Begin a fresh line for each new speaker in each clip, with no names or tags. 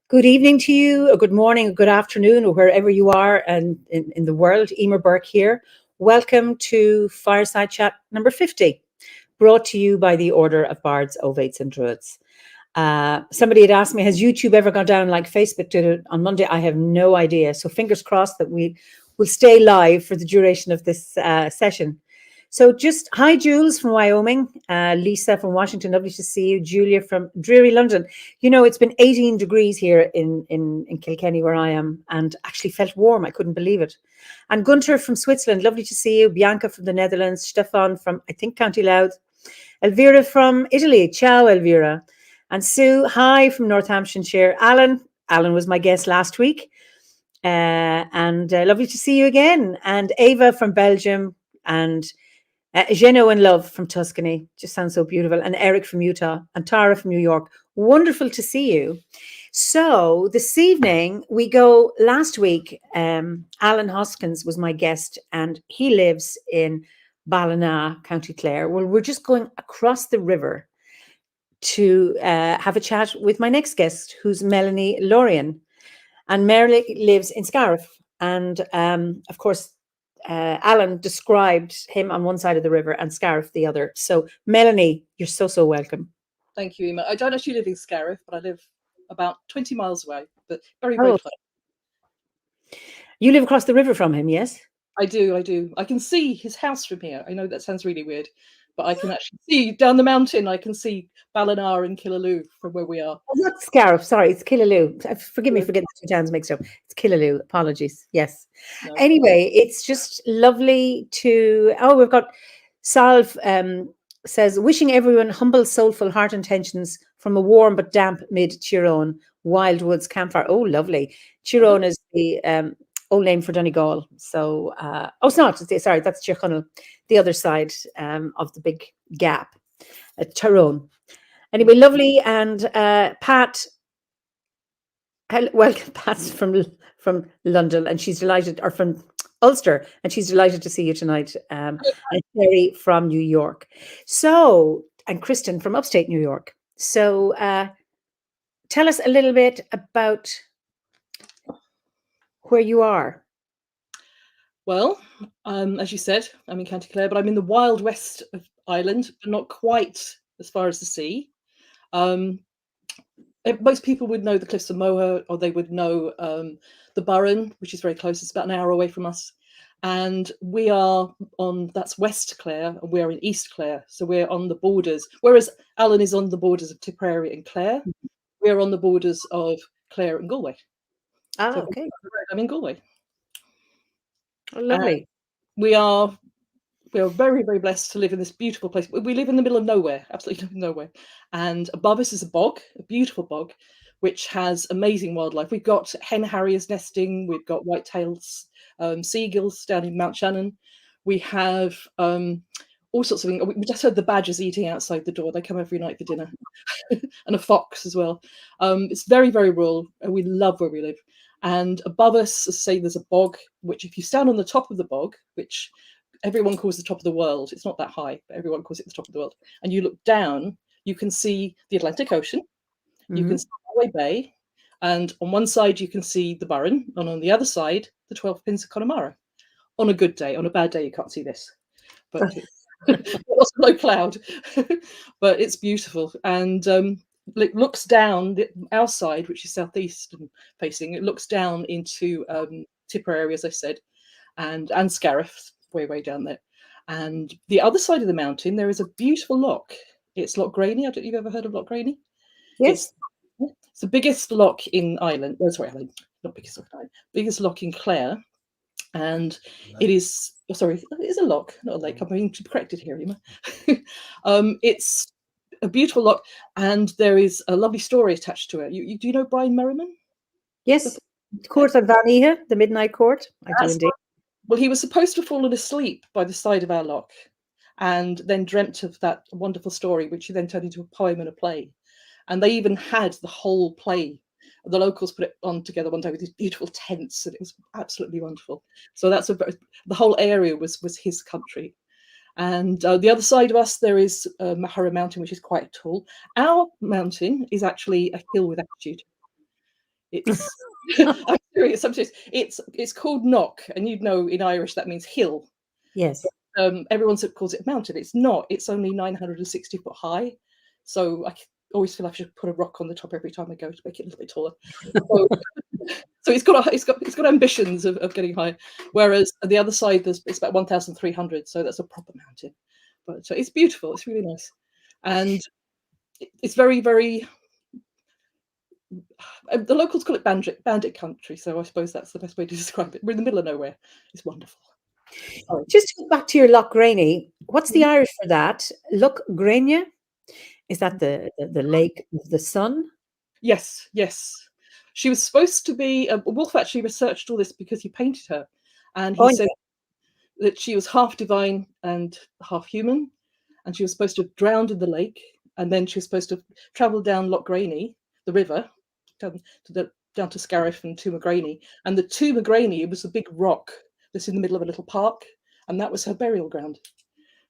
Good evening to you, or good morning, or good afternoon, or wherever you are and in the world. Eimear Burke here. Welcome to Fireside Chat number 50, brought to you by the Order of Bards, Ovates and Druids. Somebody had asked me, has YouTube ever gone down like Facebook did it on Monday? I have no idea. So fingers crossed that we will stay live for the duration of this session. So just hi, Jules from Wyoming, Lisa from Washington, lovely to see you, Julia from dreary London. You know, it's been 18 degrees here in Kilkenny where I am, and actually felt warm. I couldn't believe it. And Gunter from Switzerland, lovely to see you. Bianca from the Netherlands, Stefan from, I think, County Louth, Elvira from Italy. Ciao, Elvira. And Sue, hi from Northamptonshire. Alan was my guest last week. And lovely to see you again. And Ava from Belgium, and Geno and Love from Tuscany, just sounds so beautiful. And Eric from Utah, and Tara from New York. Wonderful to see you. So this evening we go. Last week, Alan Hoskins was my guest, and he lives in Ballina, County Clare. Well, we're just going across the river to have a chat with my next guest, who's Melanie Lorien. And Melanie lives in Scariff. And of course, Alan described him on one side of the river and Scariff the other. So Melanie, you're so welcome.
Thank you, Emma. I don't actually live in Scariff, but I live about 20 miles away, but very close.
You live across the river from him, yes?
I do. I can see his house from here. I know that sounds really weird, but I can actually see down the mountain. I can see Ballina and Killaloe from where we are.
Oh, not Scariff, sorry, it's Killaloe. Forgive me for getting the two towns mixed up. It's Killaloe, apologies, yes. No. Anyway, it's just lovely to, we've got Salve says, wishing everyone humble, soulful heart intentions from a warm but damp mid-Tyrone Wildwoods campfire. Oh, lovely. Tyrone is the old name for Donegal. So, it's not. Sorry, that's Tyrconnell, the other side of the big gap, Tyrone. Anyway, lovely. And Pat, welcome, Pat's from London, and she's delighted, or from Ulster, and she's delighted to see you tonight. And Terry from New York. So, and Kristen from upstate New York. So, tell us a little bit about where you are.
Well, as you said, I'm in County Clare, but I'm in the wild west of Ireland, but not quite as far as the sea. Most people would know the Cliffs of Moher, or they would know the Burren, which is very close. It's about an hour away from us. And we are that's West Clare, and we're in East Clare. So we're on the borders. Whereas Alan is on the borders of Tipperary and Clare, we're on the borders of Clare and Galway.
So okay.
I'm in Galway.
Oh, lovely.
We are very, very blessed to live in this beautiful place. We live in the middle of nowhere, absolutely nowhere. And above us is a bog, a beautiful bog, which has amazing wildlife. We've got hen harriers nesting. We've got whitetails, seagulls down in Mount Shannon. We have all sorts of things. We just heard the badgers eating outside the door. They come every night for dinner. And a fox as well. It's very, very rural. And we love where we live. And above us, say, there's a bog, which if you stand on the top of the bog, which everyone calls the top of the world. It's not that high, but everyone calls it the top of the world. And you look down, you can see the Atlantic Ocean, you can see Galway Bay, and on one side you can see the Burren, and on the other side, the 12 Pins of Connemara. On a good day. On a bad day, you can't see this. But it's low cloud. But it's beautiful. And it looks down, our side, which is southeast facing, it looks down into Tipperary, as I said, and Scariff, way down there. And the other side of the mountain, there is a beautiful loch. It's Loch Grania. I don't know if you've ever heard of Loch Grania?
Yes.
It's the biggest loch in Ireland. Oh, sorry, not biggest loch in Ireland. Biggest loch in Clare. And it is, it is a loch, not a lake. I'm being corrected here, Emma. It's a beautiful loch, and there is a lovely story attached to it. Do you know Brian Merriman?
Yes. Court of Van Ihe, the Midnight Court. I do indeed.
Well, he was supposed to have fallen asleep by the side of our loch and then dreamt of that wonderful story, which he then turned into a poem and a play. And they even had the whole play. The locals put it on together one day with these beautiful tents, and it was absolutely wonderful. So that's the whole area was his country. And the other side of us, there is Mahara Mountain, which is quite tall. Our mountain is actually a hill with altitude. It's I'm serious. It's called Knock, and you'd know in Irish that means hill.
Yes.
Everyone calls it a mountain. It's not. It's only 960 foot high. So always feel like I should put a rock on the top every time I go to make it a little bit taller. So it's got ambitions of getting higher. Whereas on the other side, it's about 1,300. So that's a proper mountain. But it's beautiful. It's really nice, and it's very, very. The locals call it bandit country. So I suppose that's the best way to describe it. We're in the middle of nowhere. It's wonderful.
Just to go back to your Loch Grania, what's the Irish for that? Loch Grania? Is that the lake of the sun?
Yes, yes. She was supposed to be. Wolf actually researched all this because he painted her, and he said that she was half divine and half human, and she was supposed to have drowned in the lake, and then she was supposed to travel down Loch Grania, the river, down to Scariff and Tuamagrania, and the Tuamagrania was a big rock that's in the middle of a little park, and that was her burial ground.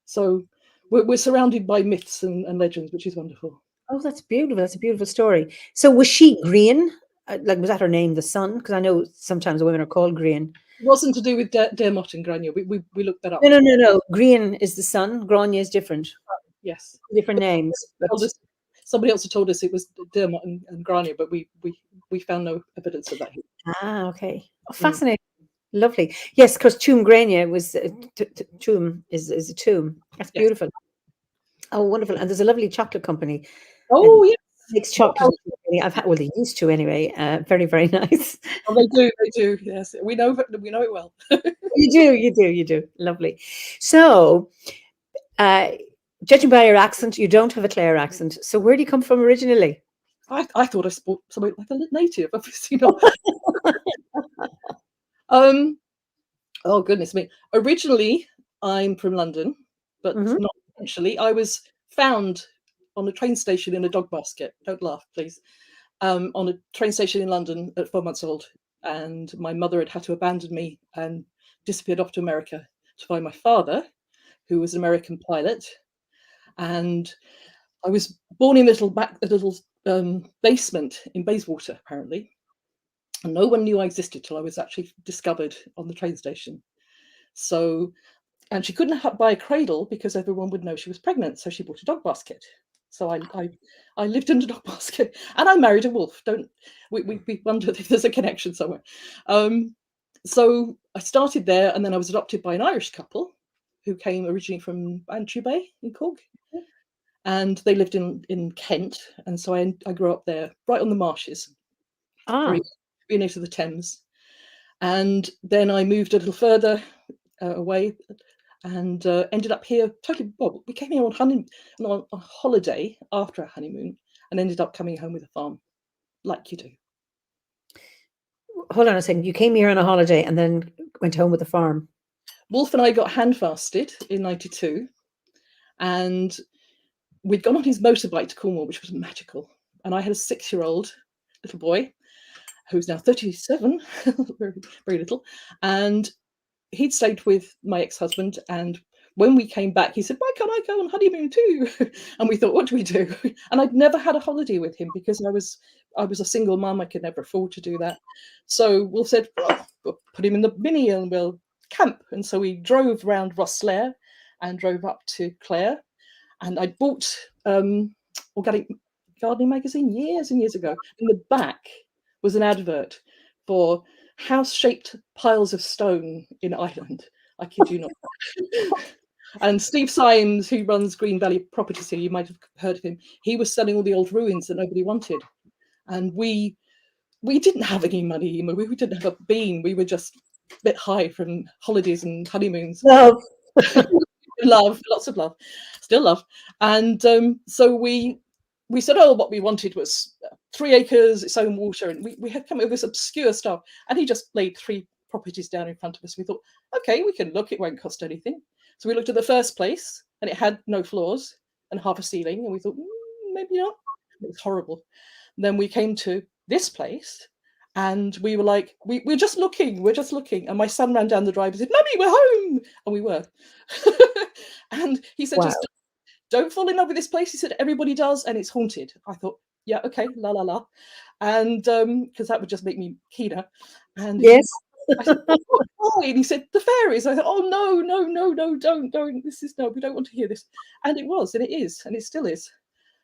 So we're surrounded by myths and legends, which is wonderful.
Oh, that's beautiful. That's a beautiful story. So was she green? Like, was that her name, the sun? Because I know sometimes women are called green.
It wasn't to do with Dermot and Grania. We looked that up.
No. Green is the sun. Grania is different.
Yes.
Different names.
Somebody else had told us it was Dermot and Grania, but we found no evidence of that here.
Ah, okay. Oh, fascinating. Lovely. Yes, because Tuamagrania was tomb is a tomb. That's beautiful. Yes. Oh, wonderful. And there's a lovely chocolate company.
Oh, yes.
Makes chocolate. I've had, well, they used to anyway. Very, very nice.
Oh, they do. Yes, we know it well.
You do. Lovely. So, judging by your accent, you don't have a Clare accent. So, where do you come from originally?
I thought I spoke something like a native, obviously not. Oh goodness me! Originally, I'm from London, but not actually. I was found on a train station in a dog basket. Don't laugh, please. On a train station in London at 4 months old, and my mother had to abandon me and disappeared off to America to find my father, who was an American pilot. And I was born in a little basement in Bayswater, apparently. And no one knew I existed till I was actually discovered on the train station. So, and she couldn't buy a cradle because everyone would know she was pregnant. So she bought a dog basket. So I lived in a dog basket, and I married a wolf. We wonder if there's a connection somewhere. So I started there, and then I was adopted by an Irish couple who came originally from Eimear Tree in Cork, and they lived in Kent. And so I grew up there, right on the marshes, very near to the Thames. And then I moved a little further away, and ended up here totally. Well, we came here on a holiday after our honeymoon, and ended up coming home with a farm, like you do.
Hold on a second. You came here on a holiday and then went home with a farm.
Wolf and I got handfasted in '92, and we'd gone on his motorbike to Cornwall, which was magical. And I had a 6-year-old little boy who's now 37, very, very little, and he'd stayed with my ex-husband, and when we came back, he said, "Why can't I go on honeymoon too?" And we thought, what do we do? And I'd never had a holiday with him because I was a single mum. I could never afford to do that. So Wolf said, well, we'll put him in the Mini and we'll camp. And so we drove around Rosslare and drove up to Clare. And I bought Organic Gardening magazine years and years ago. In the back was an advert for house-shaped piles of stone in Ireland. I kid you not. And Steve Symes, who runs Green Valley Properties here, you might have heard of him. He was selling all the old ruins that nobody wanted. And we didn't have any money. We didn't have a bean. We were just a bit high from holidays and honeymoons.
Love.
Love, lots of love, still love. And so we said, oh, what we wanted was 3 acres, its own water. And we had come up with this obscure stuff. And he just laid 3 properties down in front of us. We thought, okay, we can look, it won't cost anything. So we looked at the first place, and it had no floors and half a ceiling. And we thought, maybe not. It was horrible. And then we came to this place, and we were like, we're just looking. And my son ran down the drive and said, "Mummy, we're home." And we were. And he said, wow. Just don't fall in love with this place. He said, everybody does, and it's haunted. I thought, yeah, okay, la la la. And because that would just make me keener. And
Yes.
I said, why? And he said, the fairies. I said, oh, no, no, no, no, don't. This is, no, we don't want to hear this. And it was, and it is, and it still is.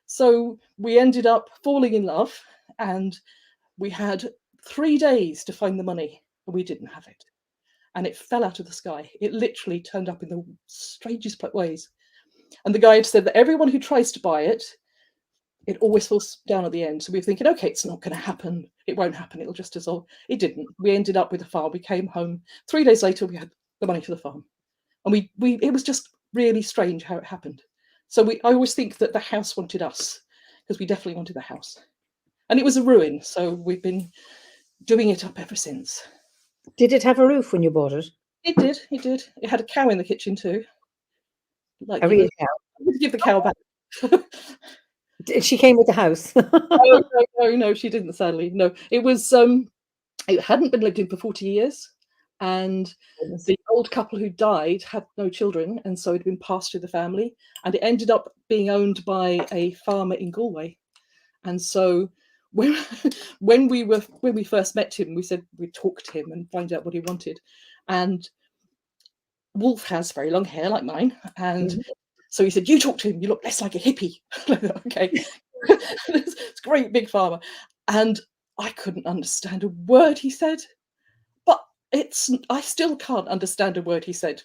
So we ended up falling in love, and we had 3 days to find the money, and we didn't have it. And it fell out of the sky. It literally turned up in the strangest ways. And the guy had said that everyone who tries to buy it, it always falls down at the end. So we were thinking, okay, it's not going to happen. It won't happen. It'll just dissolve. It didn't. We ended up with a farm. We came home 3 days later. We had the money for the farm, and we it was just really strange how it happened. So I always think that the house wanted us, because we definitely wanted the house, and it was a ruin. So we've been doing it up ever since.
Did it have a roof when you bought it?
It did. It did. It had a cow in the kitchen too. Like
A real cow?
I would give the cow back.
She came with the house.
No, she didn't, sadly. No, it was it hadn't been lived in for 40 years, and the old couple who died had no children, and so it had been passed through the family, and it ended up being owned by a farmer in Galway. And so when we first met him, we said we'd talk to him and find out what he wanted. And Wolf has very long hair like mine, and so he said, you talk to him, you look less like a hippie. Okay. It's a great big farmer. And I couldn't understand a word he said. But I still can't understand a word he said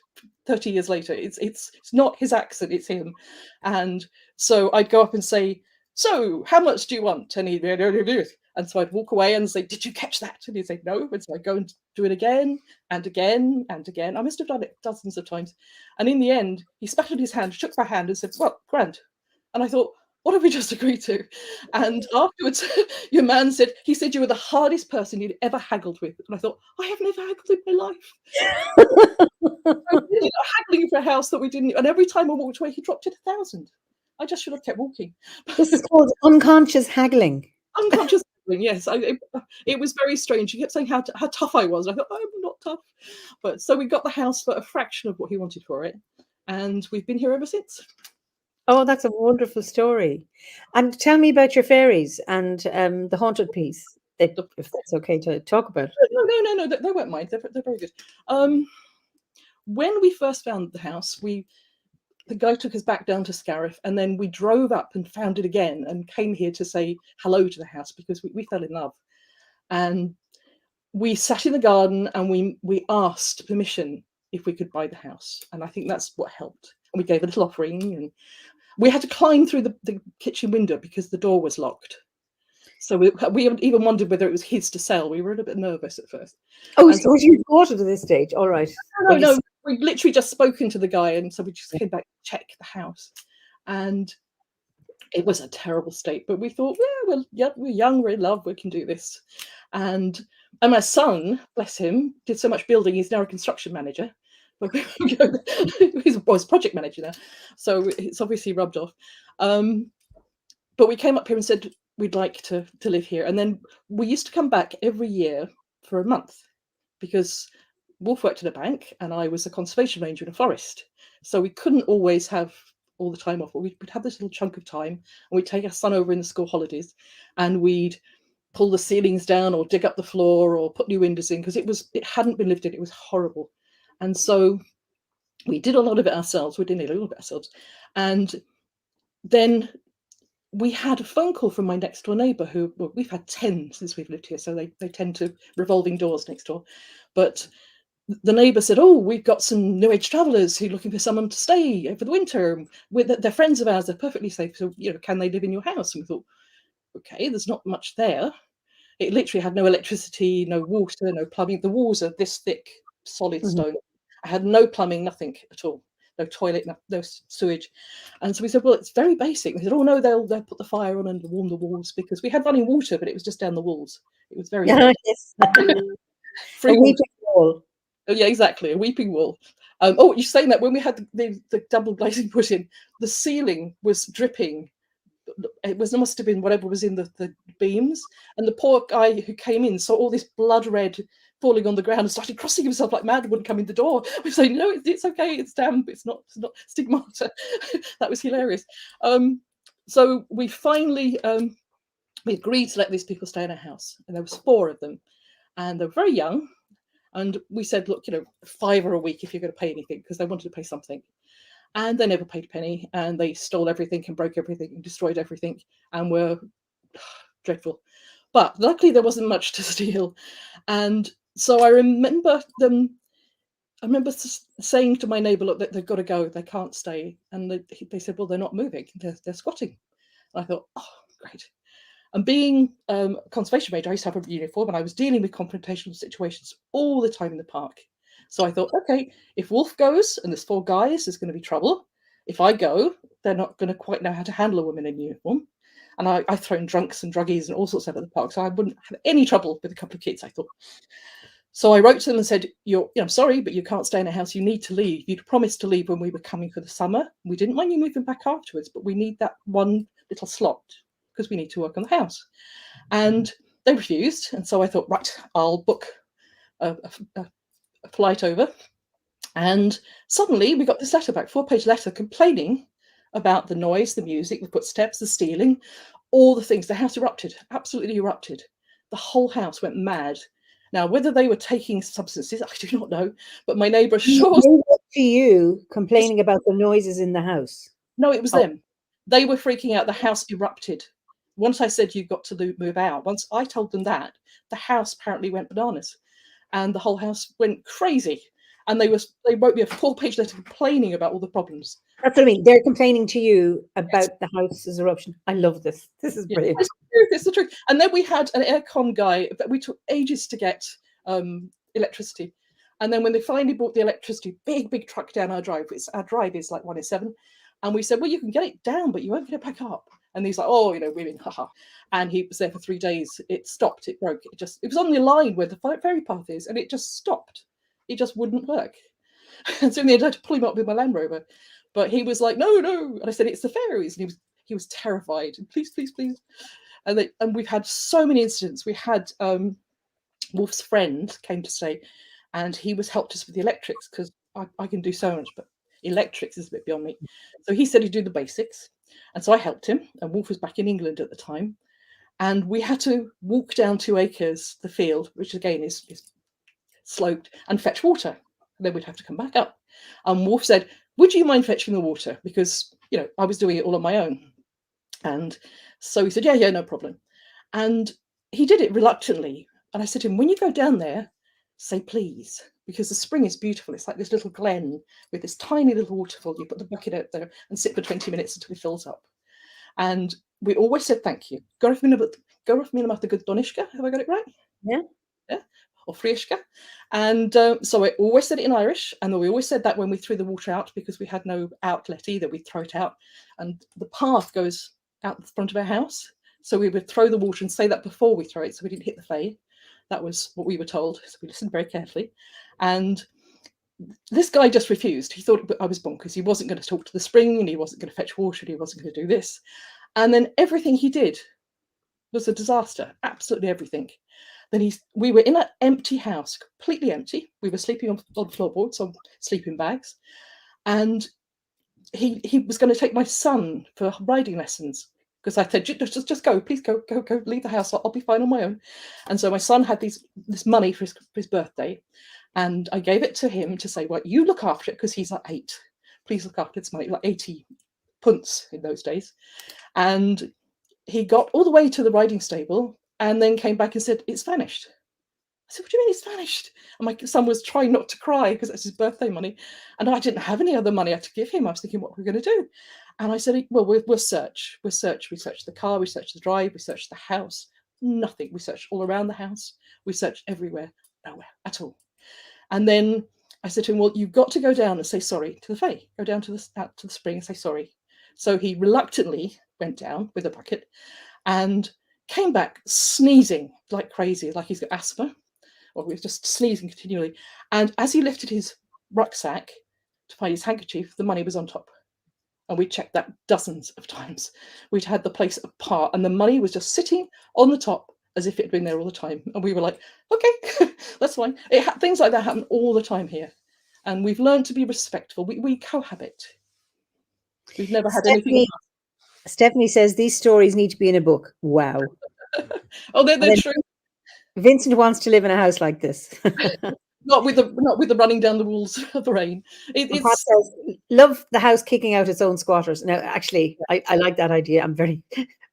30 years later. It's not his accent, it's him. And so I'd go up and say, so how much do you want? And he'd be, and so I'd walk away and say, did you catch that? And he'd say, no. And so I'd go and do it again and again and again. I must have done it dozens of times. And in the end, he spat on his hand, shook my hand and said, well, grand. And I thought, what have we just agreed to? And afterwards, your man said, he said you were the hardest person he'd ever haggled with. And I thought, I have never haggled in my life. We ended up haggling for a house that we didn't, and every time I walked away, he dropped it 1,000. I just should have kept walking.
This is called unconscious haggling.
Unconscious haggling, yes. It was very strange. He kept saying how tough I was. I thought, I'm not tough. But so we got the house for a fraction of what he wanted for it. And we've been here ever since.
Oh, that's a wonderful story. And tell me about your fairies and the haunted piece, if that's okay to talk about.
No, they won't mind. They're very good. When we first found the house, the guy took us back down to Scariff, and then we drove up and found it again and came here to say hello to the house because we fell in love. And we sat in the garden and we asked permission if we could buy the house. And I think that's what helped. And we gave a little offering, and we had to climb through the kitchen window because the door was locked. So we even wondered whether it was his to sell. We were a little bit nervous at first.
Oh, so you bought it at this stage? All right.
No. We'd literally just spoken to the guy, and so we just came back to check the house. And it was a terrible state, but we thought, well, yeah, we're young, we're in love, we can do this. And my son, bless him, did so much building, he's now a construction manager. He's a project manager now, so it's obviously rubbed off. But we came up here and said we'd like to live here, and then we used to come back every year for a month because Wolf worked in a bank and I was a conservation ranger in a forest, so we couldn't always have all the time off, but we'd have this little chunk of time, and we'd take our son over in the school holidays, and we'd pull the ceilings down or dig up the floor or put new windows in because it hadn't been lived in. It was horrible. And so we did a lot of it ourselves. We did a little bit ourselves. And then we had a phone call from my next door neighbour who, well, we've had 10 since we've lived here, so they tend to revolving doors next door. But the neighbour said, oh, we've got some New Age travellers who are looking for someone to stay for the winter. They're friends of ours, they're perfectly safe. So, can they live in your house? And we thought, okay, there's not much there. It literally had no electricity, no water, no plumbing. The walls are this thick, solid stone. I had no plumbing, nothing at all. No toilet, no sewage. And so we said, well, it's very basic. They said, oh no, they'll put the fire on and warm the walls, because we had running water, but it was just down the walls. It was very
free a weeping wall.
Oh yeah, exactly, a weeping wall. Oh, you're saying that when we had the double glazing put in, the ceiling was dripping. It must have been whatever was in the beams, and the poor guy who came in saw all this blood red falling on the ground and started crossing himself like mad, wouldn't come in the door. We say, no, it's okay, it's damp, it's not stigmata. That was hilarious. So we finally we agreed to let these people stay in our house, and there was 4 of them, and they were very young. And we said, look, £5 a week if you're going to pay anything, because they wanted to pay something. And they never paid a penny, and they stole everything and broke everything and destroyed everything and were dreadful. But luckily there wasn't much to steal. And so I remember saying to my neighbour, look, they've got to go, they can't stay. And they said, well, they're not moving, they're squatting. And I thought, oh, great. And being a conservation major, I used to have a uniform, and I was dealing with confrontational situations all the time in the park. So I thought, okay, if Wolf goes and there's 4 guys, there's going to be trouble. If I go, they're not going to quite know how to handle a woman in uniform. And I've thrown drunks and druggies and all sorts out of the park, so I wouldn't have any trouble with a couple of kids, I thought. So I wrote to them and said, I'm sorry, but you can't stay in a house. You need to leave. You'd promised to leave when we were coming for the summer. We didn't mind you moving back afterwards, but we need that one little slot because we need to work on the house. And they refused. And so I thought, right, I'll book a flight over. And suddenly we got this letter back, 4-page letter, complaining about the noise, the music, the footsteps, the stealing, all the things. The house erupted, absolutely erupted. The whole house went mad. Now, whether they were taking substances, I do not know, but my neighbour assures
me to you complaining about the noises in the house.
No, it was them. They were freaking out. The house erupted. Once I said, you've got to move out, once I told them that, the house apparently went bananas, and the whole house went crazy. And they wrote me a 4-page letter complaining about all the problems.
That's what I mean. They're complaining to you about the house's eruption. I love this. This is brilliant.
It's the truth. And then we had an aircon guy, but we took ages to get electricity. And then when they finally brought the electricity, big truck down our drive. Our drive is like 1 in 7. And we said, well, you can get it down, but you won't get it back up. And he's like, oh, women, haha. And he was there for 3 days. It stopped. It broke. It was on the line where the ferry path is, and it just stopped. It just wouldn't work. And so in the end, I had to pull him up with my Land Rover. But he was like, no. And I said, it's the Fairies. And he was terrified. Please. And we've had so many incidents. We had Wolf's friend came to stay, and he helped us with the electrics, because I can do so much, but electrics is a bit beyond me. So he said he'd do the basics. And so I helped him. And Wolf was back in England at the time. And we had to walk down 2 acres, the field, which again is sloped, and fetch water. And then we'd have to come back up. And Wolf said, would you mind fetching the water? Because, I was doing it all on my own. And so he said, yeah, no problem. And he did it reluctantly. And I said to him, when you go down there, say please, because the spring is beautiful. It's like this little glen with this tiny little waterfall. You put the bucket out there and sit for 20 minutes until it fills up. And we always said thank you. Goraf mina the good Donishka. Have I got it right?
Yeah.
Or Frieshka. And so I always said it in Irish, and then we always said that when we threw the water out, because we had no outlet either, we'd throw it out. And the path goes out the front of our house, so we would throw the water and say that before we throw it, so we didn't hit the Fae. That was what we were told, so we listened very carefully. And this guy just refused. He thought I was bonkers. He wasn't going to talk to the spring, and he wasn't going to fetch water, and he wasn't going to do this. And then everything he did was a disaster, absolutely everything. Then we were in an empty house, completely empty. We were sleeping on floorboards, on sleeping bags. And he was going to take my son for riding lessons, because I said, just go, please go, leave the house. I'll be fine on my own. And so my son had this money for his birthday. And I gave it to him to say, well, you look after it, because he's like 8. Please look after this money, like 80 punts in those days. And he got all the way to the riding stable, and then came back and said, it's vanished. I said, what do you mean it's vanished? And my son was trying not to cry, because that's his birthday money. And I didn't have any other money I had to give him. I was thinking, what are we going to do? And I said, well, we'll search. We searched the car, we searched the drive, we searched the house. Nothing. We searched all around the house. We searched everywhere. Nowhere at all. And then I said to him, well, you've got to go down and say sorry to the Fae. Go down out to the spring and say sorry. So he reluctantly went down with a bucket and came back sneezing like crazy, like he's got asthma, or he was just sneezing continually. And as he lifted his rucksack to find his handkerchief, the money was on top. And we checked that dozens of times. We'd had the place apart, and the money was just sitting on the top as if it had been there all the time. And we were like, okay, that's fine. Things like that happen all the time here. And we've learned to be respectful. We cohabit. We've never had anything.
Stephanie says these stories need to be in a book. Wow.
Oh, they're
And then
true.
Vincent wants to live in a house like this.
Not with the running down the walls of the rain.
And Pat
It's
says, love the house kicking out its own squatters. Now, actually, I like that idea. I'm very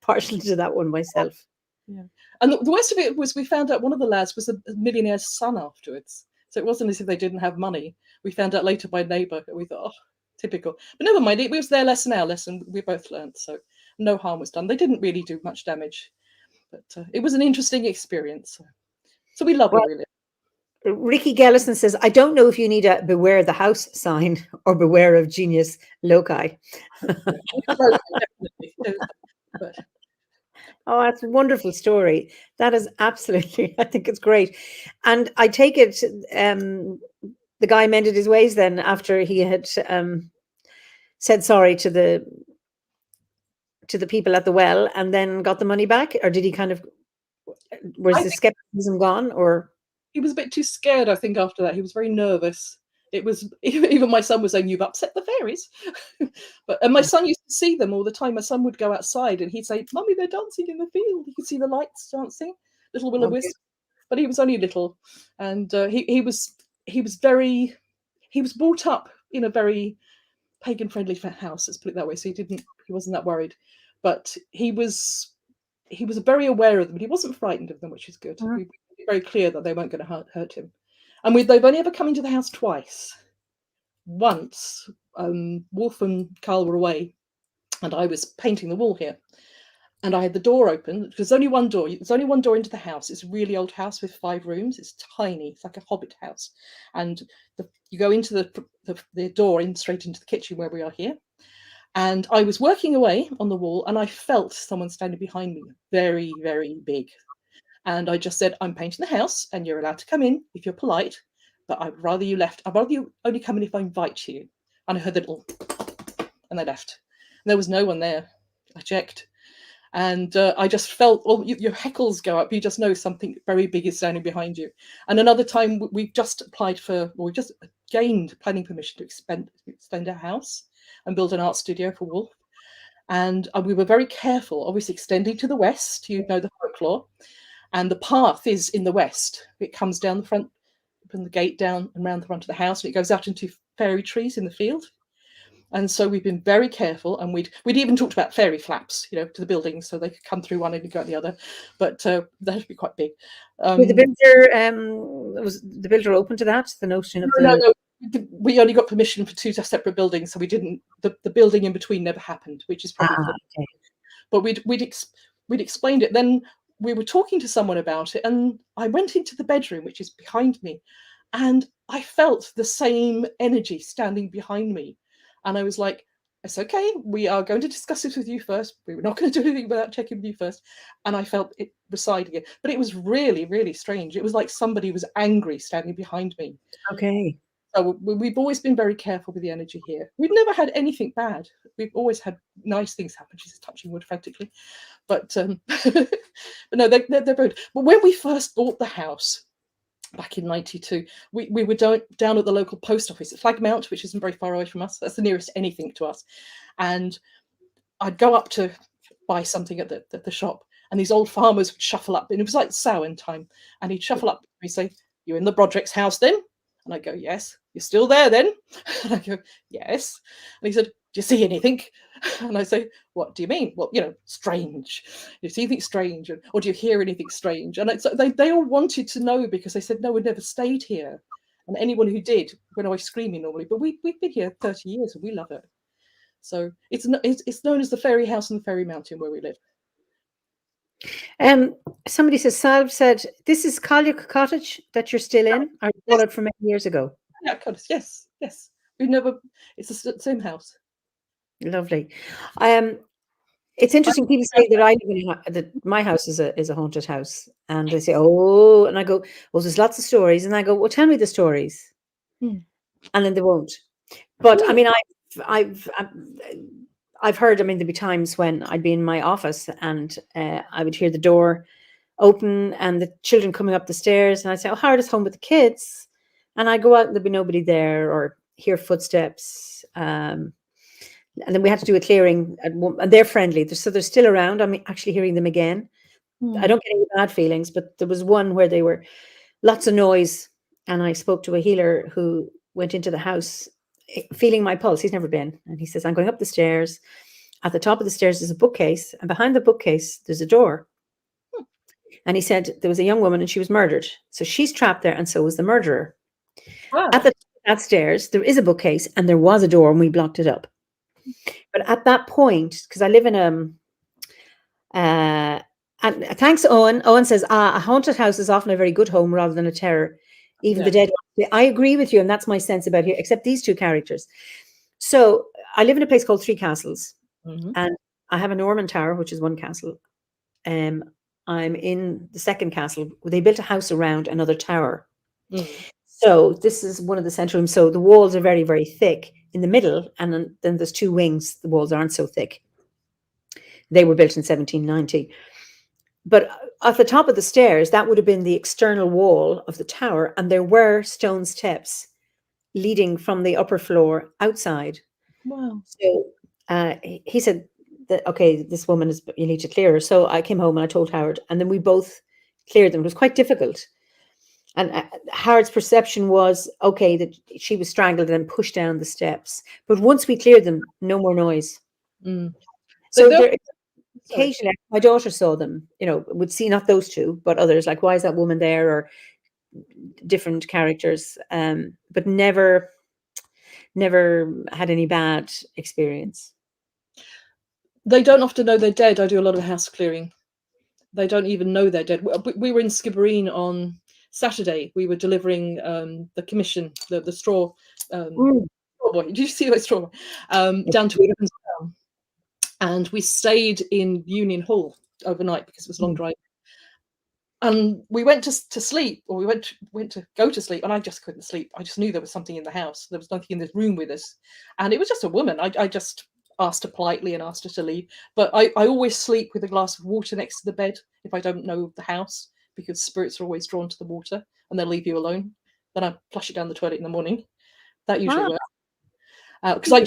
partial to that one myself.
yeah. And the worst of it was we found out one of the lads was a millionaire's son afterwards. So it wasn't as if they didn't have money. We found out later by a neighbour, and we thought, oh, typical. But never mind, it was their lesson, our lesson. We both learned, so no harm was done. They didn't really do much damage, but it was an interesting experience. So we love
Well,
where we live.
Ricky Gellison says, I don't know if you need a beware the house sign or beware of genius loci.
But
Oh, that's a wonderful story. That is absolutely, I think it's great. And I take it the guy mended his ways then after he had said sorry to the people at the well and then got the money back? Or did he kind of, was
I
the
think
skepticism gone? Or
he was a bit too scared, I think, after that. He was very nervous. It was even my son was saying, "You've upset the fairies," and my son used to see them all the time. My son would go outside and he'd say, "Mummy, they're dancing in the field. You could see the lights dancing, little will o'
okay.
wisp." But he was only little, and he was very he was brought up in a very pagan friendly house. Let's put it that way. So he wasn't that worried, but he was very aware of them. But he wasn't frightened of them, which is good.
Mhm.
We were very clear that they weren't going to hurt him. And they've only ever come into the house twice. Once, Wolf and Carl were away, and I was painting the wall here, and I had the door open because there's only one door. There's only one door into the house. It's a really old house with 5 rooms. It's tiny. It's like a hobbit house, and you go into the door in straight into the kitchen where we are here. And I was working away on the wall, and I felt someone standing behind me, very, very big. And I just said, I'm painting the house and you're allowed to come in if you're polite, but I'd rather you left. I'd rather you only come in if I invite you. And I heard the little, and they left. And there was no one there. I checked. And I just felt, your heckles go up. You just know something very big is standing behind you. And another time we just applied we just gained planning permission to extend our house and build an art studio for Wolf. And we were very careful, obviously extending to the west, the folklore. And the path is in the west. It comes down the front, from the gate down and round the front of the house, and it goes out into fairy trees in the field. And so we've been very careful, and we'd even talked about fairy flaps, to the buildings, so they could come through one and go out the other. But that'd be quite big.
Was the builder open to that? The notion of
no. We only got permission for 2 separate buildings, so we didn't. The building in between never happened, which is probably.
Okay.
But we'd explained it. Then we were talking to someone about it, and I went into the bedroom, which is behind me, and I felt the same energy standing behind me. And I was like, it's okay, we are going to discuss this with you first. We were not going to do anything without checking with you first. And I felt it residing it. But it was really, really strange. It was like somebody was angry standing behind me.
Okay.
So we've always been very careful with the energy here. We've never had anything bad. We've always had nice things happen. She's touching wood frantically. But but no, they're very good. But when we first bought the house back in '92, we were down at the local post office at Flagmount, which isn't very far away from us. That's the nearest anything to us. And I'd go up to buy something at the shop, and these old farmers would shuffle up, and it was like Samhain time, and he'd shuffle up and he'd say, "You in the Broderick's house then?" And I go, "Yes." "You're still there then?" And I go, "Yes." And he said, "Do you see anything?" And I say, "What do you mean?" "Well, strange. You see anything strange? Or do you hear anything strange?" And they all wanted to know, because they said, "No, we'd never stayed here." And anyone who did went away screaming normally. But we've been here 30 years and we love it. So it's known as the Fairy House and the Fairy Mountain where we live.
Somebody says, Salve said, this is Collier Cottage that you're still in? I bought it from many years ago.
Yeah, cottage. Yes. We've never. It's the same house.
Lovely. It's interesting. People say that that my house is a haunted house, and they say, "Oh," and I go, "Well, there's lots of stories," and I go, "Well, tell me the stories," and then they won't. But I mean, I've heard. I mean, there'd be times when I'd be in my office and I would hear the door open and the children coming up the stairs, and I'd say, "Oh, Howard is home with the kids," and I go out and there'd be nobody there, or hear footsteps. And then we had to do a clearing, and they're friendly, so they're still around. I'm actually hearing them again, I don't get any bad feelings, but there was one where they were lots of noise, and I spoke to a healer who went into the house feeling my pulse. He's never been, and he says, I'm going up the stairs. At the top of the stairs is a bookcase, and behind the bookcase there's a door. And he said there was a young woman and she was murdered, so she's trapped there, and so was the murderer.
Wow.
At the top of that stairs there is a bookcase, and there was a door, and we blocked it up. But at that point, because I live in and thanks, Owen. Owen says, a haunted house is often a very good home rather than a terror. Even the dead. I agree with you, and that's my sense about here, except these two characters. So I live in a place called Three Castles, and I have a Norman Tower, which is one castle. I'm in the second castle. They built a house around another tower. So this is one of the central rooms. So the walls are very, very thick in the middle, and then there's two wings. The walls aren't so thick. They were built in 1790. But at the top of the stairs, that would have been the external wall of the tower, and there were stone steps leading from the upper floor outside.
Wow.
So he said that, okay, this woman is, you need to clear her. So I came home and I told Howard, and then we both cleared them. It was quite difficult. And Howard's perception was, okay, that she was strangled and then pushed down the steps. But once we cleared them, no more noise. So there, occasionally, my daughter saw them, would see not those two, but others, like, why is that woman there, or different characters, but never had any bad experience.
They don't often know they're dead. I do a lot of house clearing. They don't even know they're dead. We were in Skibbereen on Saturday. We were delivering the commission, the straw. Straw boy. Did you see that straw? Down to Edenstown. And we stayed in Union Hall overnight because it was a long drive. And we went to sleep, or we went to go to sleep, and I just couldn't sleep. I just knew there was something in the house. There was nothing in this room with us. And it was just a woman. I just asked her politely and asked her to leave. But I always sleep with a glass of water next to the bed if I don't know the house, because spirits are always drawn to the water and they'll leave you alone. Then I flush it down the toilet in the morning. That usually works. Because I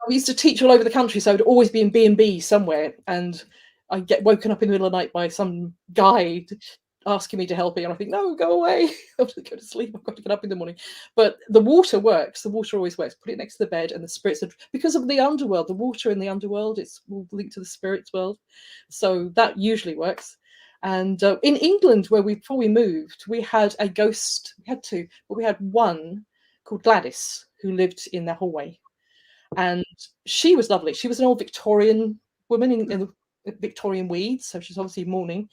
used to teach all over the country, so I'd always be in B&B somewhere, and I get woken up in the middle of the night by some guy asking me to help me, and I think, no, go away. I have to go to sleep. I've got to get up in the morning. But the water works. The water always works. Put it next to the bed, and the spirits are, because of the underworld, the water in the underworld, it's all linked to the spirits world. So that usually works. And in England, before we moved, we had a ghost. We had two, but we had one called Gladys who lived in the hallway. And she was lovely. She was an old Victorian woman in the Victorian weeds, so she's obviously mourning.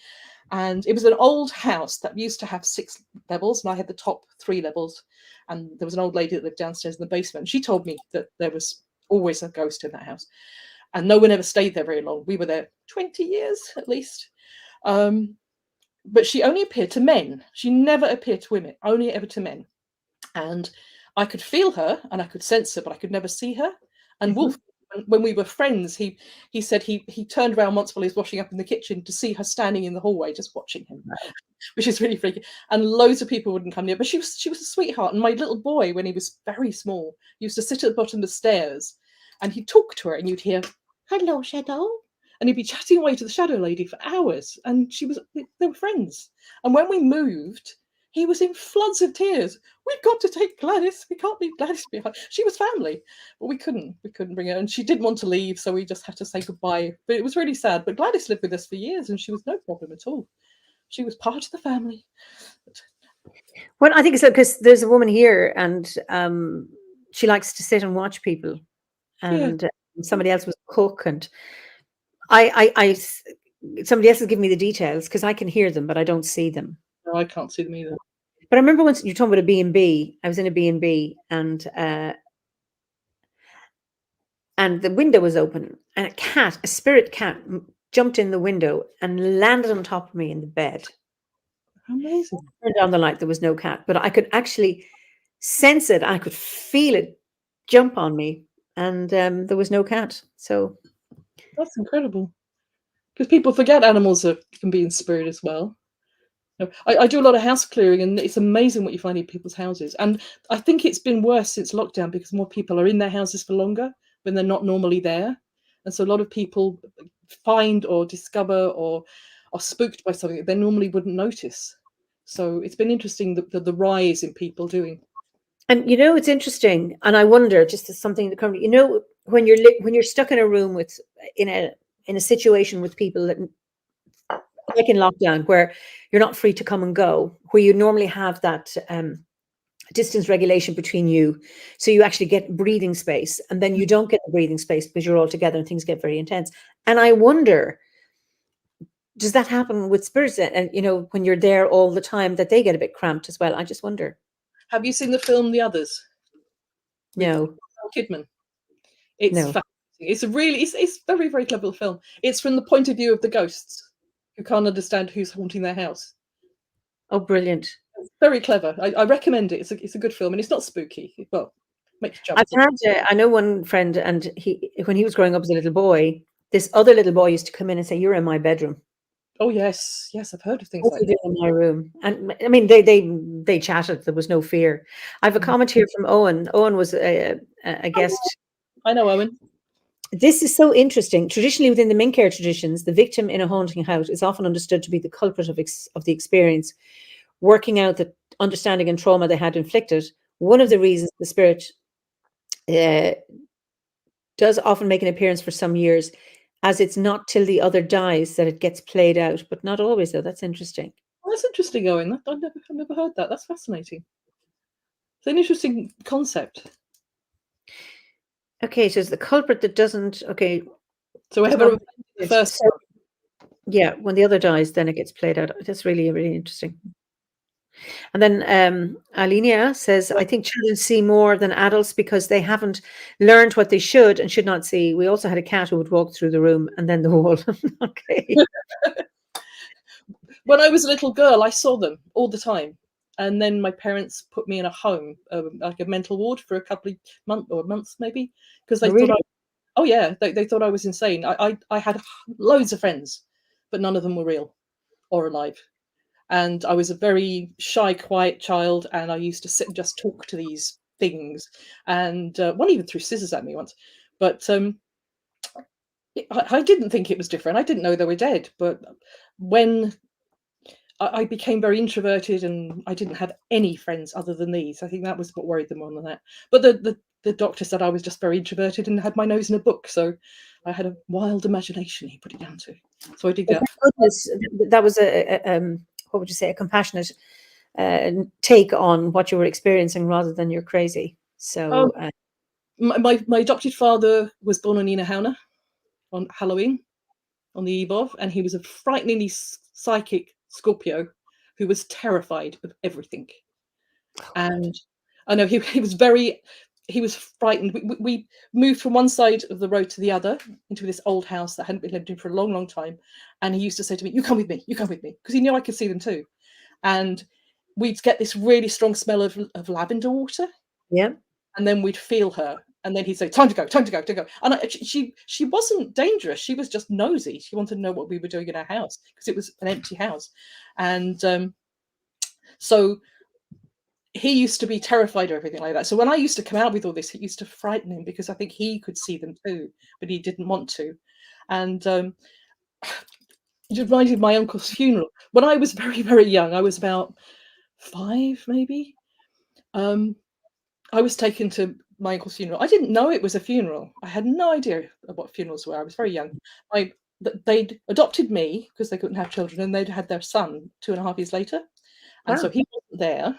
And it was an old house that used to have 6 levels, and I had the top 3 levels. And there was an old lady that lived downstairs in the basement. And she told me that there was always a ghost in that house. And no one ever stayed there very long. We were there 20 years at least. But she only appeared to men. She never appeared to women, only ever to men. And I could feel her and I could sense her, but I could never see her. And Wolf, when we were friends, he said he turned around once while he was washing up in the kitchen to see her standing in the hallway just watching him, which is really freaky. And loads of people wouldn't come near, but she was a sweetheart. And my little boy, when he was very small, used to sit at the bottom of the stairs and he'd talk to her, and you'd hear, "Hello, Shadow." And he'd be chatting away to the shadow lady for hours, and they were friends. And when we moved, he was in floods of tears. "We've got to take Gladys. We can't leave Gladys behind." She was family, but we couldn't bring her. And she didn't want to leave, so we just had to say goodbye. But it was really sad. But Gladys lived with us for years, and she was no problem at all. She was part of the family.
Well, I think it's because there's a woman here, and she likes to sit and watch people. And somebody else was a cook, and somebody else has given me the details because I can hear them, but I don't see them.
No, I can't see them either.
But I remember once you were talking about a B&B. I was in a B&B, and the window was open, and a spirit cat, jumped in the window and landed on top of me in the bed.
Amazing.
I turned on the light. There was no cat, but I could actually sense it. I could feel it jump on me, and there was no cat. So
that's incredible, because people forget animals can be in spirit as well. I do a lot of house clearing, and it's amazing what you find in people's houses. And I think it's been worse since lockdown because more people are in their houses for longer when they're not normally there. And so a lot of people find or discover or are spooked by something that they normally wouldn't notice. So it's been interesting the rise in people doing.
And you know, it's interesting, and I wonder, just as something that comes, you know, when you're stuck in a room with in a situation with people that, like in lockdown, where you're not free to come and go, where you normally have that distance regulation between you, so you actually get breathing space, and then you don't get the breathing space because you're all together and things get very intense. And I wonder, does that happen with spirits? And you know, when you're there all the time, that they get a bit cramped as well. I just wonder.
Have you seen the film The Others? With
No,
Nicole Kidman. It's
no.
fascinating. It's a really, it's very, very clever film. It's from the point of view of the ghosts who can't understand who's haunting their house.
Oh, brilliant.
It's very clever. I recommend it. It's a good film, and it's not spooky. Well, makes you jump.
I've had, I know one friend, and when he was growing up as a little boy, this other little boy used to come in and say, "You're in my bedroom.
Oh yes, yes, I've heard of things
What
like
are you
that.
doing in my room?" And I mean, they chatted. There was no fear. I have a comment here from Owen. Owen was a guest.
I know, Owen.
This is so interesting. Traditionally, within the Mincare traditions, the victim in a haunting house is often understood to be the culprit of the experience, working out the understanding and trauma they had inflicted. One of the reasons the spirit does often make an appearance for some years, as it's not till the other dies that it gets played out, but not always, though. That's interesting.
Well, that's interesting, Owen. I've never heard that. That's fascinating. It's an interesting concept.
Okay, so it's the culprit that doesn't. Okay,
So whoever the first
so, yeah, when the other dies, then it gets played out. That's really, really interesting. And then Alinia says, I think children see more than adults because they haven't learned what they should and should not see. We also had a cat who would walk through the room and then the wall. Okay.
When I was a little girl, I saw them all the time. And then my parents put me in a home, like a mental ward, for a couple of months maybe, because they
Really?
thought they thought I was insane. I had loads of friends, but none of them were real or alive. And I was a very shy, quiet child, and I used to sit and just talk to these things. And one even threw scissors at me once. But I didn't think it was different. I didn't know they were dead. But when I became very introverted and I didn't have any friends other than these, I think that was what worried them more than that. But the doctor said I was just very introverted and had my nose in a book. So I had a wild imagination, he put it down to. So I did that.
Goodness, that was what would you say, a compassionate take on what you were experiencing rather than you're crazy. So
My adopted father was born on Inahauna on Halloween, on the eve of, and he was a frighteningly psychic Scorpio who was terrified of everything. And I know he was frightened. We moved from one side of the road to the other into this old house that hadn't been lived in for a long, long time. And he used to say to me, "You come with me, you come with me," because he knew I could see them too. And we'd get this really strong smell of lavender water.
yeah.
And then we'd feel her, and then he'd say, "Time to go, time to go, to go." And she wasn't dangerous. She was just nosy. She wanted to know what we were doing in our house because it was an empty house. And so he used to be terrified of everything like that. So when I used to come out with all this, it used to frighten him because I think he could see them too, but he didn't want to. And it reminded me of my uncle's funeral. When I was very, very young, I was about 5 maybe. I was taken to my uncle's funeral. I didn't know it was a funeral. I had no idea what funerals were. I was very young. They'd adopted me because they couldn't have children, and they'd had their son 2.5 years later. And so he wasn't there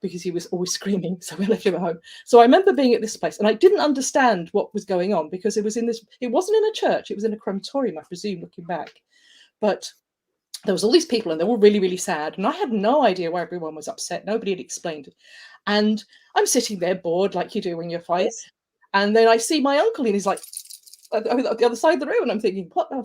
because he was always screaming. So we left him at home. So I remember being at this place, and I didn't understand what was going on because it wasn't in a church. It was in a crematorium, I presume, looking back. But there was all these people, and they were really, really sad. And I had no idea why everyone was upset. Nobody had explained it. And I'm sitting there bored, like you do when you're 5. Yes. And then I see my uncle, and he's like at the other side of the room, and I'm thinking, "What? Hello,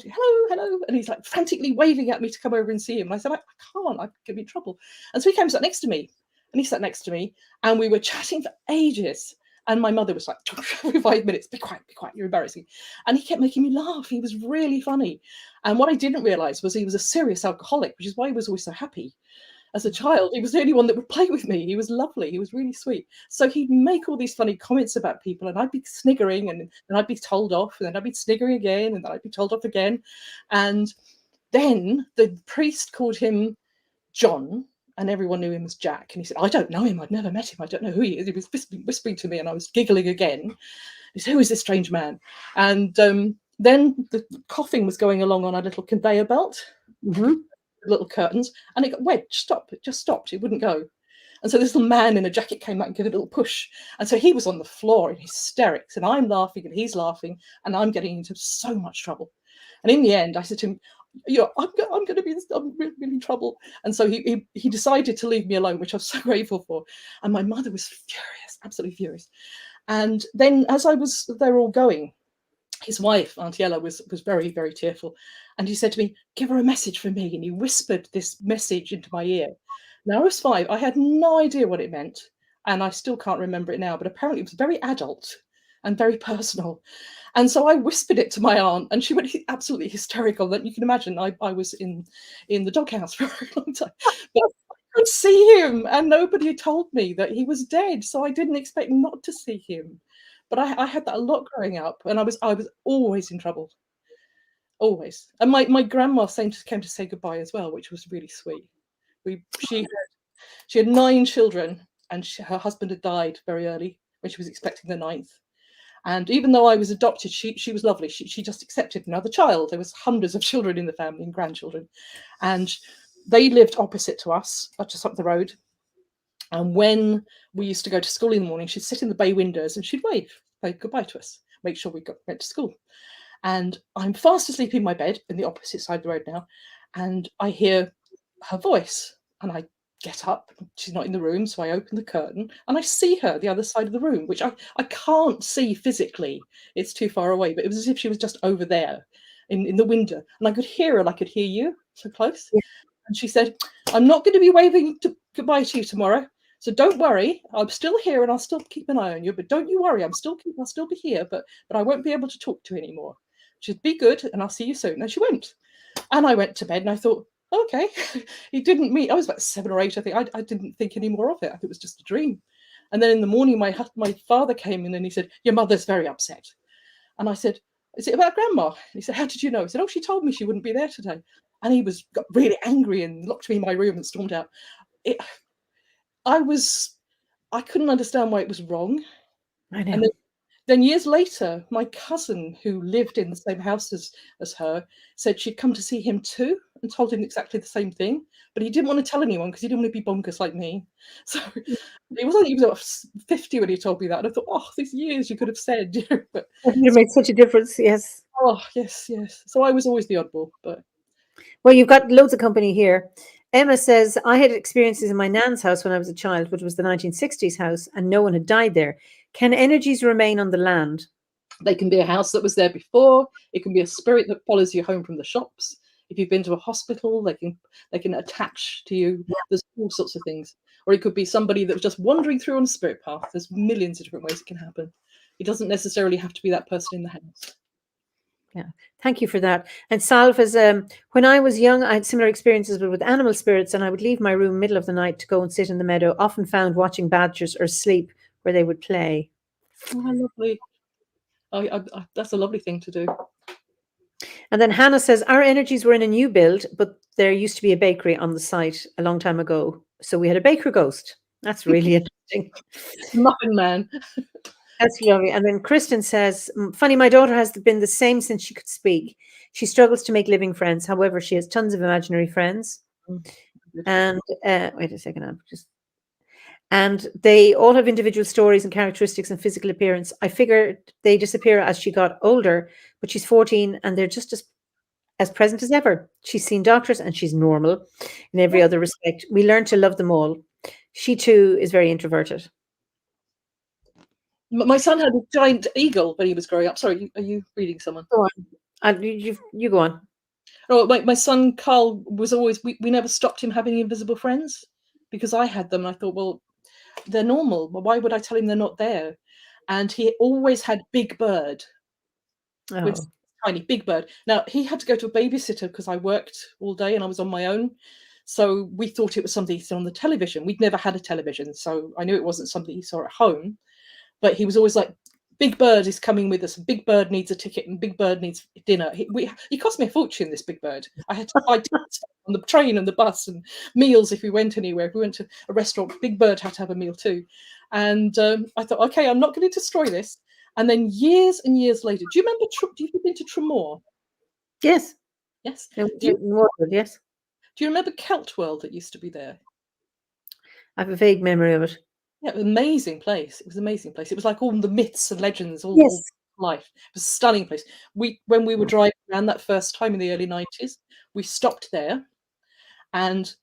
hello!" And he's like frantically waving at me to come over and see him. And I said, "I can't. I could be in trouble." And so he came sat next to me, and he sat next to me, and we were chatting for ages. And my mother was like, "For 5 minutes, be quiet, you're embarrassing." And he kept making me laugh. He was really funny. And what I didn't realize was he was a serious alcoholic, which is why he was always so happy. As a child, he was the only one that would play with me. He was lovely. He was really sweet. So he'd make all these funny comments about people, and I'd be sniggering, and then I'd be told off, and then I'd be sniggering again, and then I'd be told off again. And Then the priest called him John, and everyone knew him as Jack. And he said, I don't know him. I've never met him. I don't know who he is. He was whispering to me, and I was giggling again. He said, who is this strange man? And then the coughing was going along on a little conveyor belt, little curtains, and it got wedged. It just stopped. It wouldn't go. And so this little man in a jacket came out and gave a little push. And so he was on the floor in hysterics, and I'm laughing and he's laughing, and I'm getting into so much trouble. And in the end, I said to him, I'm going to be really in trouble. And so he decided to leave me alone, which I was so grateful for. And my mother was furious, absolutely furious. And then as they were all going, his wife, Aunt Yella, was very, very tearful. And he said to me, give her a message for me. And he whispered this message into my ear. Now, I was 5. I had no idea what it meant. And I still can't remember it now. But apparently it was very adult and very personal. And so I whispered it to my aunt, and she went absolutely hysterical. That you can imagine, I was in the doghouse for a very long time. But I could see him, and nobody told me that he was dead. So I didn't expect not to see him. But I had that a lot growing up, and I was always in trouble. Always. And my grandma came to say goodbye as well, which was really sweet. She had 9 children, and her husband had died very early when she was expecting the 9th. And even though I was adopted, she was lovely. She just accepted another child. There was hundreds of children in the family and grandchildren. And they lived opposite to us, just up the road. And when we used to go to school in the morning, she'd sit in the bay windows and she'd wave goodbye to us, make sure we went to school. And I'm fast asleep in my bed in the opposite side of the road now. And I hear her voice, and I get up. She's not in the room, so I open the curtain and I see her the other side of the room, which I can't see physically. It's too far away, but it was as if she was just over there in the window, and I could hear her, and I could hear you so close. Yeah. And she said, I'm not going to be waving goodbye to you tomorrow, so don't worry. I'm still here, and I'll still keep an eye on you, but don't you worry. I'll still be here, but I won't be able to talk to you anymore. She said, be good, and I'll see you soon. And she went, and I went to bed, and I thought, okay. He didn't mean, I was about 7 or 8, I think. I didn't think any more of it. I think it was just a dream. And then in the morning, my father came in and he said, your mother's very upset. And I said, is it about Grandma? And he said, how did you know? He said, oh, she told me she wouldn't be there today. And he got really angry and locked me in my room and stormed out. I couldn't understand why it was wrong.
I know.
And then years later, my cousin, who lived in the same house as her, said she'd come to see him too, and told him exactly the same thing. But he didn't want to tell anyone because he didn't want to be bonkers like me. So he was about 50 when he told me that. And I thought, oh, these years you could have said. But
it made such a difference, yes.
Oh, yes. So I was always the oddball. But
well, you've got loads of company here. Emma says, I had experiences in my nan's house when I was a child, which was the 1960s house, and no one had died there. Can energies remain on the land?
They can be a house that was there before. It can be a spirit that follows you home from the shops. If you've been to a hospital, they can attach to you. Yeah. There's all sorts of things. Or it could be somebody that was just wandering through on a spirit path. There's millions of different ways it can happen. It doesn't necessarily have to be that person in the house.
Yeah, thank you for that. And Salve is, when I was young, I had similar experiences with animal spirits, and I would leave my room middle of the night to go and sit in the meadow, often found watching badgers or sleep where they would play.
Oh, lovely. That's a lovely thing to do.
And then Hannah says, our energies were in a new build, but there used to be a bakery on the site a long time ago. So we had a baker ghost. That's really interesting.
Muffin man.
That's lovely. And then Kristen says, funny, my daughter has been the same since she could speak. She struggles to make living friends. However, she has tons of imaginary friends. And wait a second, and they all have individual stories and characteristics and physical appearance. I figured they disappear as she got older, but she's 14 and they're just as present as ever. She's seen doctors and she's normal in every other respect. We learn to love them all. She too is very introverted.
My son had a giant eagle when he was growing up. Sorry, are you reading someone?
Go on. You go on.
Oh, my son Carl was always, we never stopped him having invisible friends because I had them. And I thought, well, they're normal. Well, why would I tell him they're not there? And he always had Big Bird.
Oh.
Which tiny Big Bird. Now, he had to go to a babysitter because I worked all day and I was on my own. So we thought it was something he saw on the television. We'd never had a television, so I knew it wasn't something he saw at home. But he was always like, Big Bird is coming with us. Big Bird needs a ticket, and Big Bird needs dinner. He cost me a fortune, this Big Bird. I had to buy tickets on the train and the bus and meals if we went anywhere. If we went to a restaurant, Big Bird had to have a meal too. And I thought, okay, I'm not going to destroy this. And then years and years later, do you remember? Do you been to Tremor?
Yes.
Yes.
Yes.
Do you remember Celt World that used to be there?
I have a vague memory of it.
Yeah, it was an amazing place. It was an amazing place. It was like all the myths and legends, all life. It was a stunning place. When we were driving around that first time in the early 90s, we stopped there, and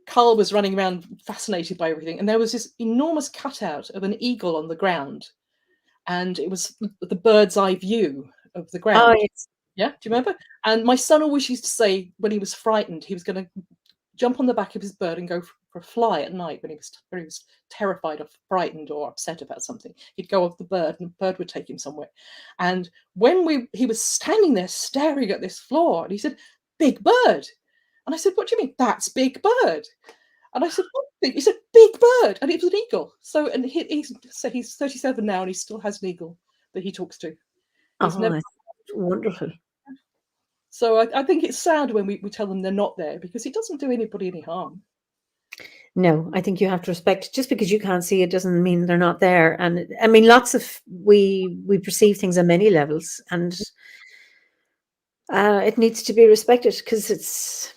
Carl was running around fascinated by everything. And there was this enormous cutout of an eagle on the ground, and it was the bird's eye view of the ground.
Oh, yes.
Yeah, do you remember? And my son always used to say when he was frightened, he was going to jump on the back of his bird and go for a fly at night when he was terrified or frightened or upset about something. He'd go off the bird, and the bird would take him somewhere. And when he was standing there staring at this floor, and he said, "Big Bird." And I said, "What do you mean? That's Big Bird." And I said, "What big?" He said, "Big Bird." And it was an eagle. So, and he's 37 now, and he still has an eagle that he talks to. He's never.
That's wonderful.
So I think it's sad when we tell them they're not there, because it doesn't do anybody any harm.
No, I think you have to respect, just because you can't see it doesn't mean they're not there. And I mean, we perceive things on many levels, and it needs to be respected, because it's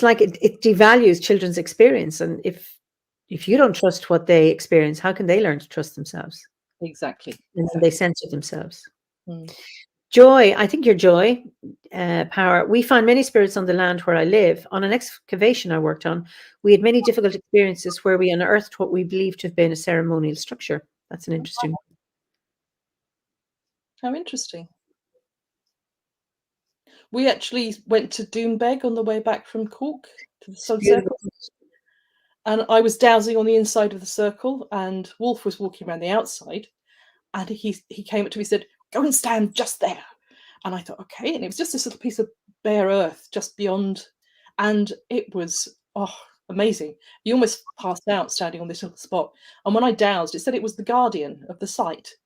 like it devalues children's experience. And if you don't trust what they experience, how can they learn to trust themselves?
Exactly.
And they censor themselves.
Mm.
Joy, I think your joy, power. We find many spirits on the land where I live. On an excavation I worked on, we had many difficult experiences where we unearthed what we believed to have been a ceremonial structure. That's an interesting.
How interesting. We actually went to Doonbeg on the way back from Cork to the Sun Circle. And I was dowsing on the inside of the circle, and Wolf was walking around the outside. And he came up to me and said, "Go and stand just there." And I thought, okay. And it was just this little piece of bare earth just beyond. And it was, amazing. You almost passed out standing on this little spot. And when I dowsed, it said it was the guardian of the site.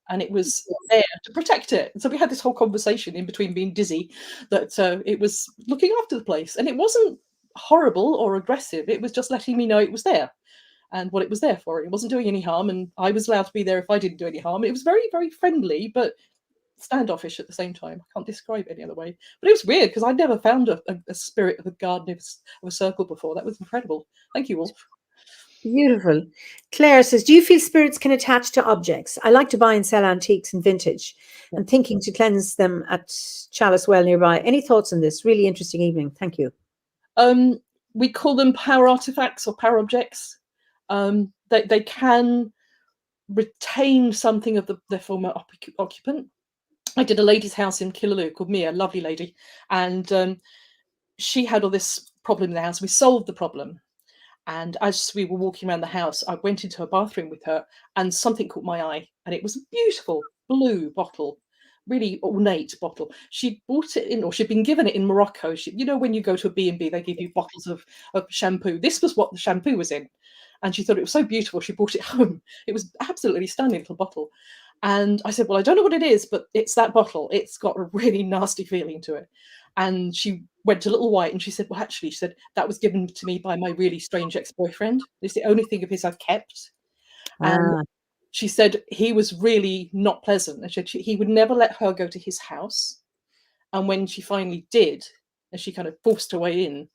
And it was there to protect it. And so we had this whole conversation in between being dizzy that it was looking after the place. And it wasn't horrible or aggressive. It was just letting me know it was there and what it was there for. It wasn't doing any harm, and I was allowed to be there if I didn't do any harm. It was very, very friendly, but standoffish at the same time. I can't describe it any other way. But it was weird, because I'd never found a spirit of a garden of a circle before. That was incredible. Thank you, Wolf.
Beautiful. Claire says, do you feel spirits can attach to objects? I like to buy and sell antiques and vintage, and thinking to cleanse them at Chalice Well nearby. Any thoughts on this? Really interesting evening. Thank you.
We call them power artifacts or power objects. They can retain something of their former occupant. I did a lady's house in Killaloe called Mia, lovely lady, and she had all this problem in the house. We solved the problem, and as we were walking around the house, I went into her bathroom with her, and something caught my eye, and it was a beautiful blue bottle, really ornate bottle. She bought it in, or she'd been given it in Morocco. When you go to a B&B, they give you bottles of shampoo. This was what the shampoo was in. And she thought it was so beautiful, she brought it home. It was absolutely stunning little bottle. And I said, well, I don't know what it is, but it's that bottle. It's got a really nasty feeling to it. And she went a little white, and she said, well, actually, she said, that was given to me by my really strange ex-boyfriend. It's the only thing of his I've kept. And she said he was really not pleasant. And he would never let her go to his house. And when she finally did, and she kind of forced her way in,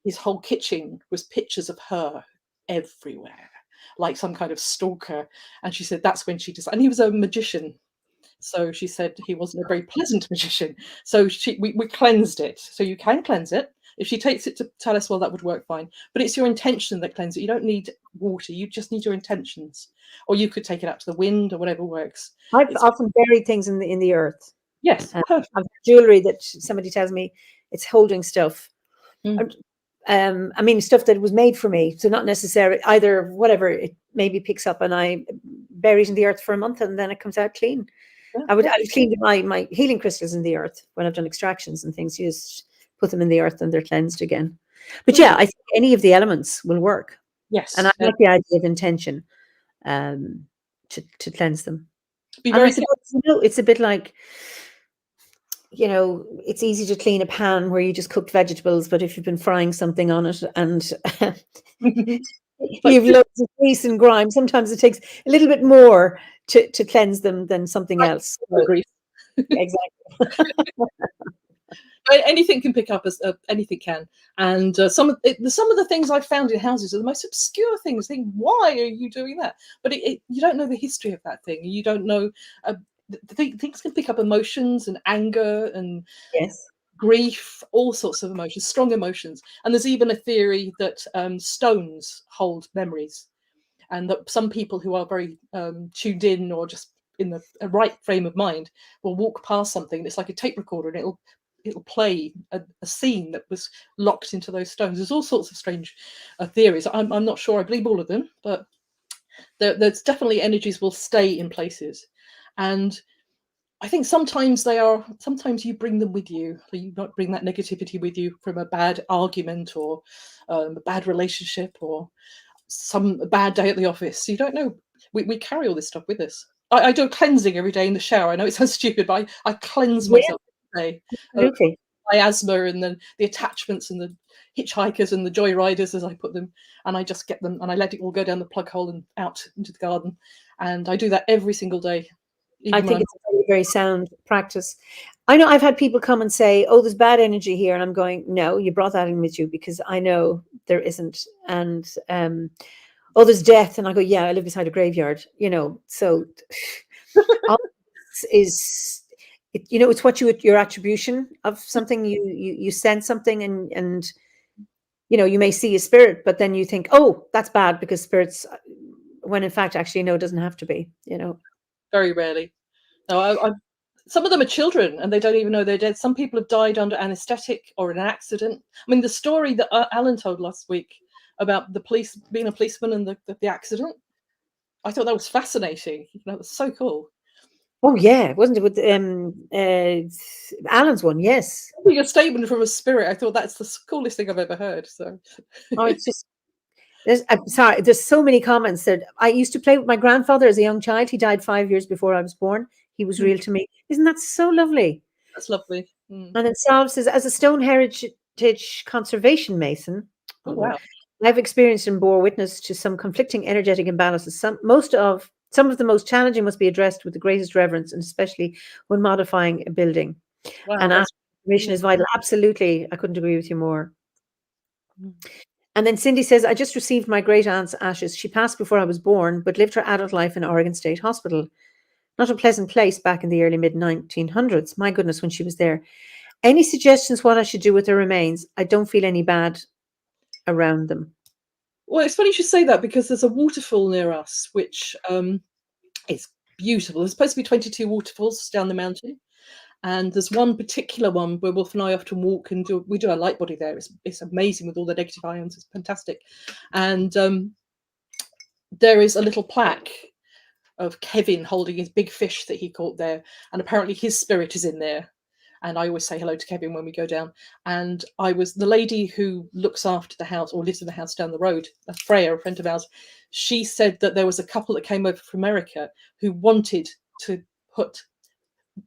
his whole kitchen was pictures of her everywhere, like some kind of stalker. And she said that's when she decided. And he was a magician, so she said he wasn't a very pleasant magician. So we cleansed it. So you can cleanse it. If she takes it to Chalice Well, that would work fine. But it's your intention that cleanses it. You don't need water. You just need your intentions. Or you could take it out to the wind, or whatever works.
I've often buried things in the earth.
Yes,
I've jewelry that somebody tells me it's holding stuff. Stuff that was made for me. So not necessarily either, whatever it maybe picks up, and I bury it in the earth for a month, and then it comes out clean. Yeah. I would clean my healing crystals in the earth when I've done extractions and things. You just put them in the earth and they're cleansed again. But yeah, I think any of the elements will work.
Yes.
And I like the idea of intention. to cleanse them.
Be
And I
very
suppose, it's a bit like, it's easy to clean a pan where you just cooked vegetables, but if you've been frying something on it and
like
you've loads of grease and grime, sometimes it takes a little bit more to cleanse them than something else.
agree.
Exactly.
Anything can pick up as anything can, and some of the things I've found in houses are the most obscure things. Think, why are you doing that? But you don't know the history of that thing. You don't know. Things can pick up emotions and anger and
Yes.
grief, all sorts of emotions, strong emotions. And there's even a theory that stones hold memories, and that some people who are very tuned in or just in the right frame of mind will walk past something. It's like a tape recorder, and it'll play a scene that was locked into those stones. There's all sorts of strange theories. I'm not sure I believe all of them, but there's definitely energies will stay in places. And I think sometimes you bring them with you. So you might bring that negativity with you from a bad argument or a bad relationship or some bad day at the office. You don't know. We carry all this stuff with us. I do a cleansing every day in the shower. I know it sounds stupid, but I cleanse myself every day.
Absolutely.
Miasma and the attachments and the hitchhikers and the joyriders, as I put them, and I just get them and I let it all go down the plug hole and out into the garden. And I do that every single day.
I think it's a very, very sound practice. I know I've had people come and say, "Oh, there's bad energy here," and I'm going, "No, you brought that in with you, because I know there isn't." And "Oh, there's death," and I go, "Yeah, I live beside a graveyard," So it's what your attribution of something. You sense something, and you may see a spirit, but then you think, "Oh, that's bad," because spirits, when in fact, actually, no, it doesn't have to be.
Very rarely. No, some of them are children and they don't even know they're dead. Some people have died under anaesthetic or in an accident. I mean, the story that Alan told last week about the police being a policeman and the accident, I thought that was fascinating. That was so cool.
Oh yeah, wasn't it with Alan's one? Yes.
A statement from a spirit. I thought that's the coolest thing I've ever heard. So,
it's just I'm sorry. There's so many comments that I used to play with my grandfather as a young child. He died 5 years before I was born. He was real to me. Isn't that so lovely?
That's lovely.
And then Salve says, as a stone heritage conservation mason,
Oh wow.
I've experienced and bore witness to some conflicting energetic imbalances. Some of the most challenging must be addressed with the greatest reverence, and especially when modifying a building.
Wow,
and information is vital. Absolutely. I couldn't agree with you more. And then Cindy says, I just received my great aunt's ashes. She passed before I was born, but lived her adult life in Oregon State Hospital. Not a pleasant place back in the early mid-1900s. My goodness, when she was there. Any suggestions what I should do with her remains? I don't feel any bad around them.
Well, it's funny you should say that, because there's a waterfall near us, which is beautiful. There's supposed to be 22 waterfalls down the mountain. And there's one particular one where Wolf and I often walk and we do our light body there. It's amazing with all the negative ions. It's fantastic. And there is a little plaque of Kevin holding his big fish that he caught there. And apparently his spirit is in there. And I always say hello to Kevin when we go down. And the lady who looks after the house or lives in the house down the road, Freya, a friend of ours, she said that there was a couple that came over from America who wanted to put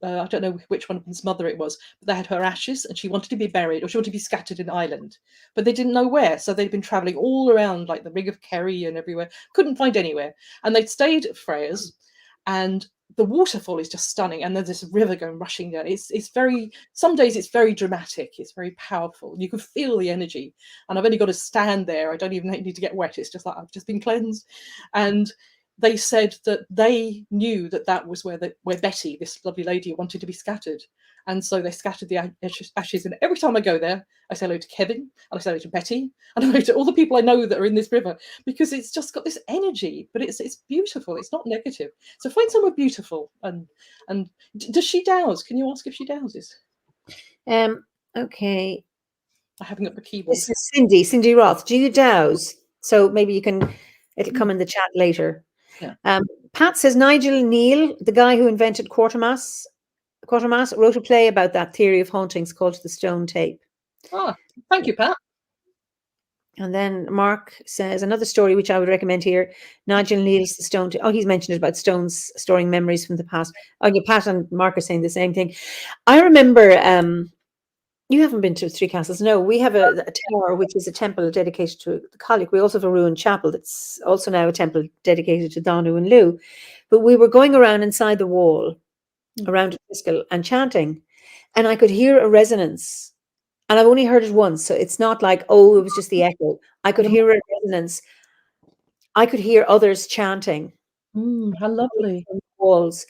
I don't know which one of them's mother it was, but they had her ashes and she wanted to be buried, or she wanted to be scattered in Ireland, but they didn't know where. So they'd been traveling all around like the Ring of Kerry and everywhere, couldn't find anywhere. And they'd stayed at Freya's, and the waterfall is just stunning. And there's this river going rushing down. Some days it's very dramatic. It's very powerful. You can feel the energy. And I've only got to stand there. I don't even need to get wet. It's just like I've just been cleansed. And they said that they knew that was where Betty, this lovely lady, wanted to be scattered. And so they scattered the ashes. And every time I go there, I say hello to Kevin, and I say hello to Betty, and hello to all the people I know that are in this river, because it's just got this energy, but it's beautiful. It's not negative. So find somewhere beautiful. And does she douse? Can you ask if she douses?
Okay.
I haven't got the keyboard.
This is Cindy Roth. Do you douse? So maybe it'll come in the chat later.
Yeah.
Pat says Nigel Neal, the guy who invented Quatermass, wrote a play about that theory of hauntings called The Stone Tape.
Ah, thank you, Pat.
And then Mark says another story which I would recommend here. Nigel Neal's The Stone. Oh, he's mentioned it about stones storing memories from the past. Oh, yeah, Pat and Mark are saying the same thing. I remember. You haven't been to Three Castles? No, we have a tower which is a temple dedicated to the Catholic. We also have a ruined chapel that's also now a temple dedicated to Danu and Lou. But we were going around inside the wall around Triskel and chanting, and I could hear a resonance. And I've only heard it once, so it's not like, oh, it was just the echo. I could hear a resonance. I could hear others chanting
How lovely.
on the walls.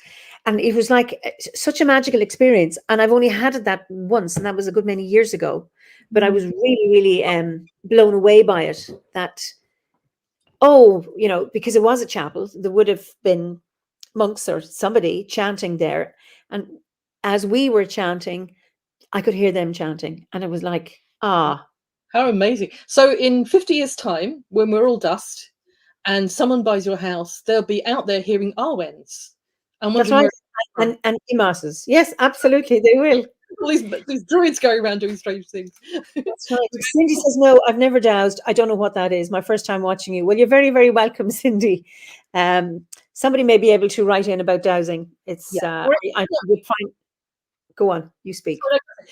And it was like such a magical experience. And I've only had it that once, and that was a good many years ago. But I was really, really blown away by it. That, because it was a chapel, there would have been monks or somebody chanting there. And as we were chanting, I could hear them chanting. And it was like,
How amazing. So in 50 years' time, when we're all dust and someone buys your house, they'll be out there hearing Arwens. And
that's right. And Imasses. Yes, absolutely, they will.
All these druids going around doing strange things.
That's right. Cindy says, no, I've never dowsed. I don't know what that is. My first time watching you. Well, you're very, very welcome, Cindy. Somebody may be able to write in about dowsing. It's I would find. Go on, you speak.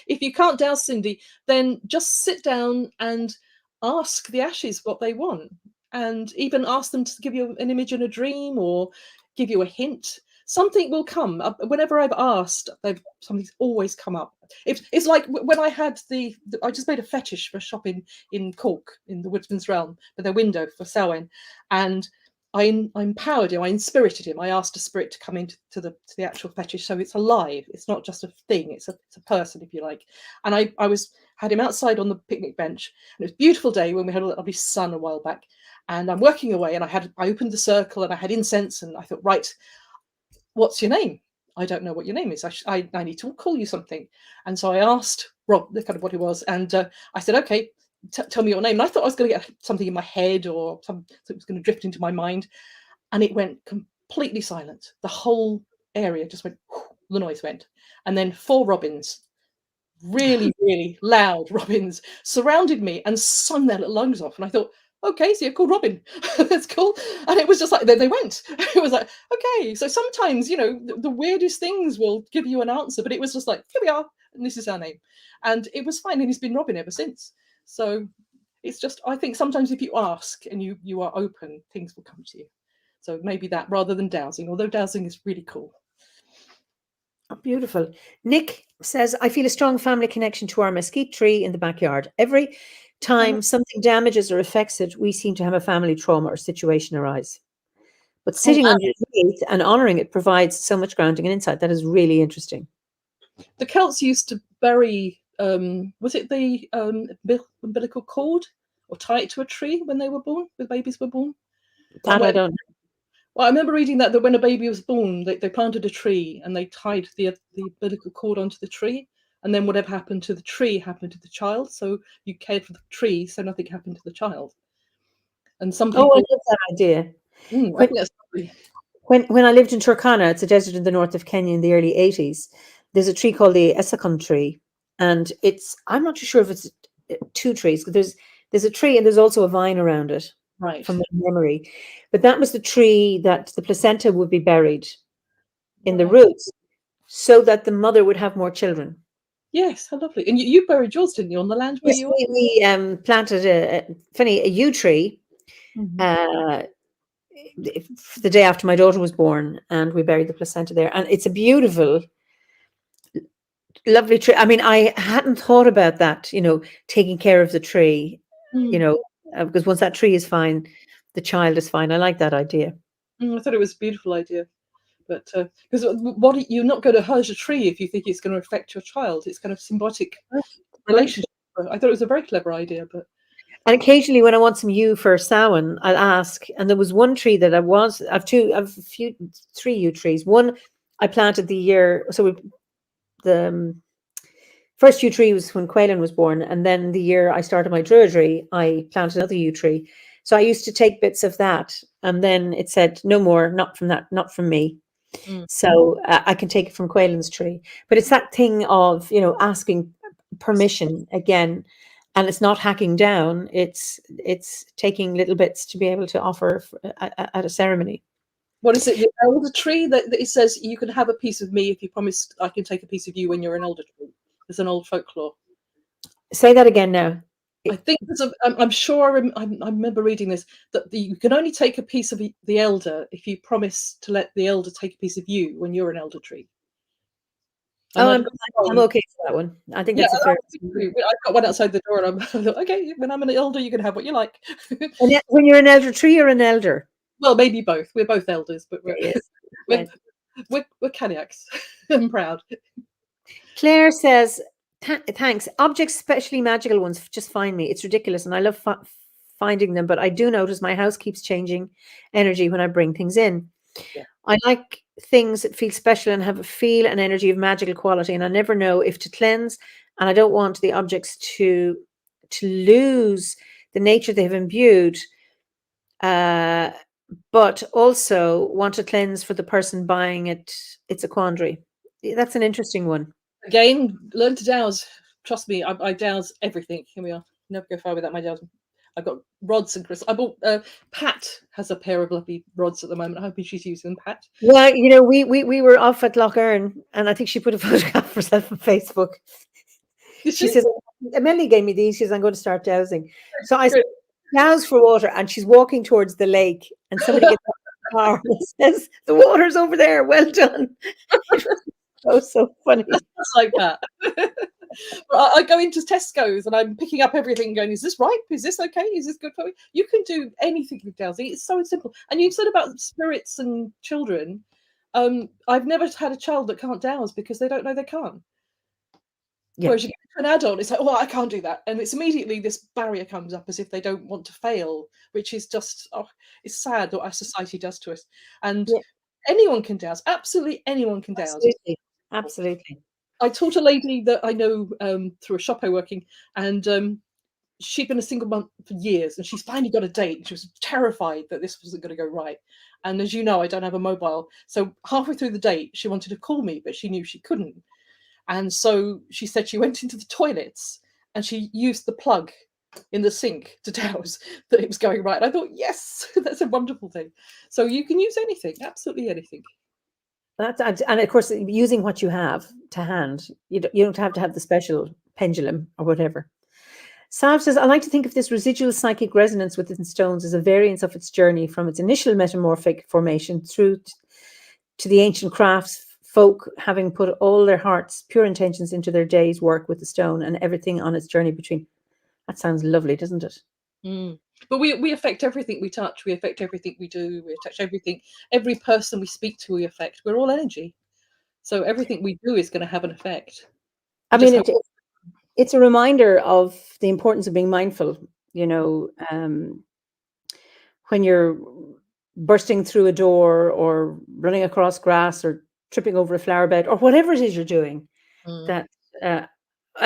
If you can't douse, Cindy, then just sit down and ask the ashes what they want, and even ask them to give you an image in a dream or give you a hint. Something will come. Whenever I've asked, something's always come up. It's like when I had I just made a fetish for a shop in Cork, in the Woodsman's Realm, with their window for Samhain, and I empowered him, I inspirited him. I asked a spirit to come into the actual fetish, so it's alive. It's not just a thing. It's a person, if you like. And I had him outside on the picnic bench, and it was a beautiful day when we had a lovely sun a while back. And I'm working away, and I opened the circle, and I had incense, and I thought, right, what's your name? I don't know what your name is. I need to call you something. And so I asked Rob kind of what he was, and I said, okay, tell me your name. And I thought I was going to get something in my head or something was going to drift into my mind. And it went completely silent. The whole area just went, whoosh, the noise went. And then 4 robins, really, really loud robins, surrounded me and sung their little lungs off. And I thought, okay, so you're called Robin. That's cool. And it was just like, then they went. It was like, okay. So sometimes, the weirdest things will give you an answer, but it was just like, here we are, and this is our name. And it was fine, and he's been Robin ever since. So it's just, I think sometimes if you ask and you are open, things will come to you. So maybe that rather than dowsing, although dowsing is really cool.
Oh, beautiful. Nick says, I feel a strong family connection to our mesquite tree in the backyard. Every time something damages or affects it, we seem to have a family trauma or situation arise. But sitting underneath and honouring it provides so much grounding and insight. That is really interesting.
The Celts used to bury, was it the umbilical cord, or tie it to a tree when they were born, when babies were born?
That I don't know.
Well, I remember reading that when a baby was born, they planted a tree and they tied the umbilical cord onto the tree, and then whatever happened to the tree happened to the child. So you cared for the tree, so nothing happened to the child. And some people.
Oh, I love that idea.
I think that's lovely.
When I lived in Turkana, it's a desert in the north of Kenya in the early 80s, there's a tree called the Essakon tree. And I'm not too sure if it's 2 trees. There's a tree and there's also a vine around it.
Right.
From my memory. But that was the tree that the placenta would be buried in the roots so that the mother would have more children.
Yes, how lovely. And you buried yours, didn't you, on the land where you were?
We planted a yew tree the day after my daughter was born, and we buried the placenta there. And it's a beautiful, lovely tree. I mean, I hadn't thought about that, taking care of the tree, because once that tree is fine, the child is fine. I like that idea.
I thought it was a beautiful idea. But because you're not going to hurt a tree if you think it's going to affect your child. It's kind of symbiotic relationship. I thought it was a very clever idea.
And occasionally when I want some yew for Samhain, I'll ask. And there was one tree that I've 3 yew trees. One I planted the year, so the first yew tree was when Quaylen was born. And then the year I started my druidry, I planted another yew tree. So I used to take bits of that, and then it said, no more, not from that, not from me. So I can take it from Quaylen's tree. But it's that thing of, asking permission again. And it's not hacking down, it's taking little bits to be able to offer at a ceremony.
What is it? The elder tree that it says you can have a piece of me if you promise I can take a piece of you when you're an elder tree. There's an old folklore.
Say that again now.
I think I'm sure I remember reading this, that you can only take a piece of the elder if you promise to let the elder take a piece of you when you're an elder tree.
I'm okay for that one. I think that's a fair.
I've got one outside the door, and I'm okay. When I'm an elder, you can have what you like.
And when you're an elder tree or an elder?
Well, maybe both. We're both elders, but we're caniacs. I'm proud.
Claire says, thanks. Objects, especially magical ones, just find me. It's ridiculous, and I love finding them, but I do notice my house keeps changing energy when I bring things in.
Yeah.
I like things that feel special and have a feel and energy of magical quality, and I never know if to cleanse, and I don't want the objects to lose the nature they've imbued, but also want to cleanse for the person buying it. It's a quandary. That's an interesting one.
Again, learn to douse. Trust me, I douse everything. Here we are. Never go far without my dowsing. I've got rods and crystals. I bought Pat has a pair of lovely rods at the moment. I hope she's using them, Pat.
Well, you know, we were off at Lough Erne, and I think she put a photograph of herself on Facebook. She says, Melanie gave me these. She says, I'm going to start dowsing. So I said, douse for water, and she's walking towards the lake, and somebody gets out of the car and says, the water's over there. Well done. So funny.
It's like that. I go into Tesco's and I'm picking up everything going, is this ripe? Is this okay? Is this good for me? You can do anything with dowsing. It's so simple. And you said about spirits and children. I've never had a child that can't douse because they don't know they can't. Yeah. Whereas you get to an adult, it's like, oh, I can't do that. And it's immediately this barrier comes up as if they don't want to fail, which is just, it's sad what our society does to us. And anyone can douse. Absolutely anyone can douse.
Absolutely.
I taught a lady that I know through a shop I work in, and she'd been a single mum for years, and she's finally got a date. She was terrified that this wasn't going to go right. And as you know, I don't have a mobile. So halfway through the date, she wanted to call me, but she knew she couldn't. And so she said she went into the toilets and she used the plug in the sink to douse that it was going right. And I thought, yes, that's a wonderful thing. So you can use anything, absolutely anything.
And of course, using what you have to hand, you don't have to have the special pendulum or whatever. Sav says, I like to think of this residual psychic resonance within stones as a variance of its journey from its initial metamorphic formation through to the ancient crafts folk having put all their hearts, pure intentions into their day's work with the stone and everything on its journey between. That sounds lovely, doesn't it?
But we affect everything we touch. We affect everything we do. We touch everything. Every person we speak to, we affect. We're all energy. So everything we do is going to have an effect.
I mean, it's a reminder of the importance of being mindful, you know, when you're bursting through a door or running across grass or tripping over a flower bed or whatever it is you're doing, that at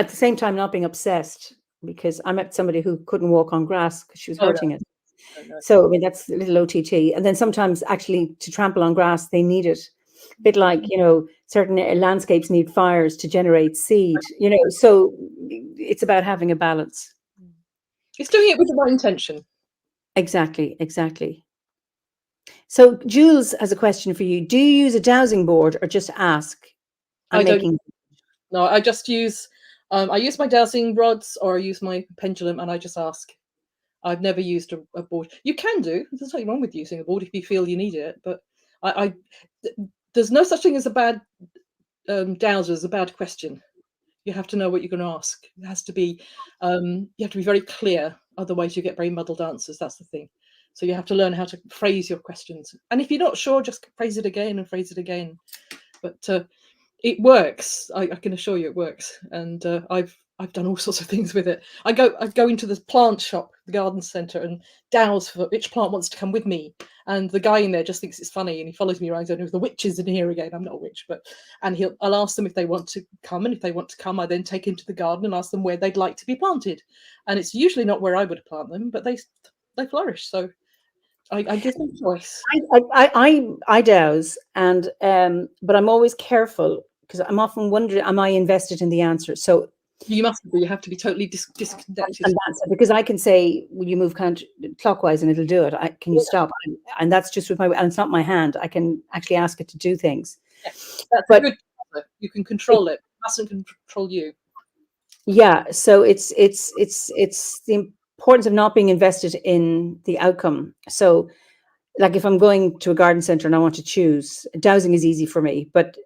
the same time not being obsessed, because I met somebody who couldn't walk on grass because she was hurting it. So I mean, that's a little OTT. And then sometimes actually to trample on grass, they need it. A bit like, you know, certain landscapes need fires to generate seed, you know, so it's about having a balance.
It's doing it with the right intention.
Exactly. So Jules has a question for you. Do you use a dowsing board or just ask?
No, I just use, I use my dowsing rods or I use my pendulum and I just ask. I've never used a board. You can do. There's nothing wrong with using a board if you feel you need it. But there's no such thing as a bad dowser, as a bad question. You have to know what you're going to ask. It has to be, you have to be very clear. Otherwise, you get very muddled answers. That's the thing. So you have to learn how to phrase your questions. And if you're not sure, just phrase it again and phrase it again. But it works. I can assure you it works. And I've done all sorts of things with it. I go into the plant shop, the garden centre, and douse for which plant wants to come with me. And the guy in there just thinks it's funny, and he follows me around. I don't know if the witch is in here again. I'm not a witch, I'll ask them if they want to come, and if they want to come, I then take him to the garden and ask them where they'd like to be planted. And it's usually not where I would plant them, but they flourish. So I give them choice.
I douse, and but I'm always careful because I'm often wondering, am I invested in the answer? So
You must be. You have to be totally disconnected.
And that's it, because I can say, will you move clockwise, and it'll do it. Can you stop? And that's just with and it's not my hand. I can actually ask it to do things.
Yeah, that's
but
a good. You can control it. It mustn't control you.
Yeah. So it's the importance of not being invested in the outcome. So, like, if I'm going to a garden center and I want to choose, dowsing is easy for me, but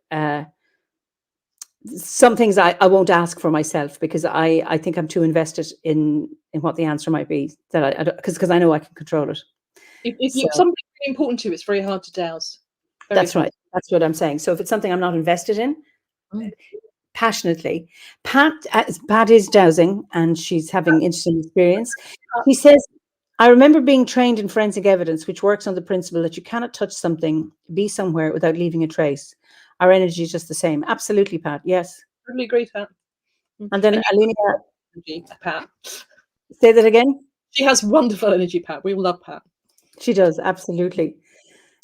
some things I won't ask for myself, because I think I'm too invested in what the answer might be, that because I know I can control it.
If something's really important to you, it's very hard to douse.
That's right. That's what I'm saying. So if it's something I'm not invested in passionately, Pat is dowsing, and she's having interesting experience. He says, I remember being trained in forensic evidence, which works on the principle that you cannot touch something, be somewhere, without leaving a trace. Our energy is just the same. Absolutely, Pat. Yes.
Totally agree, Pat.
And then Alina,
Pat.
Say that again.
She has wonderful energy, Pat. We love Pat.
She does, absolutely.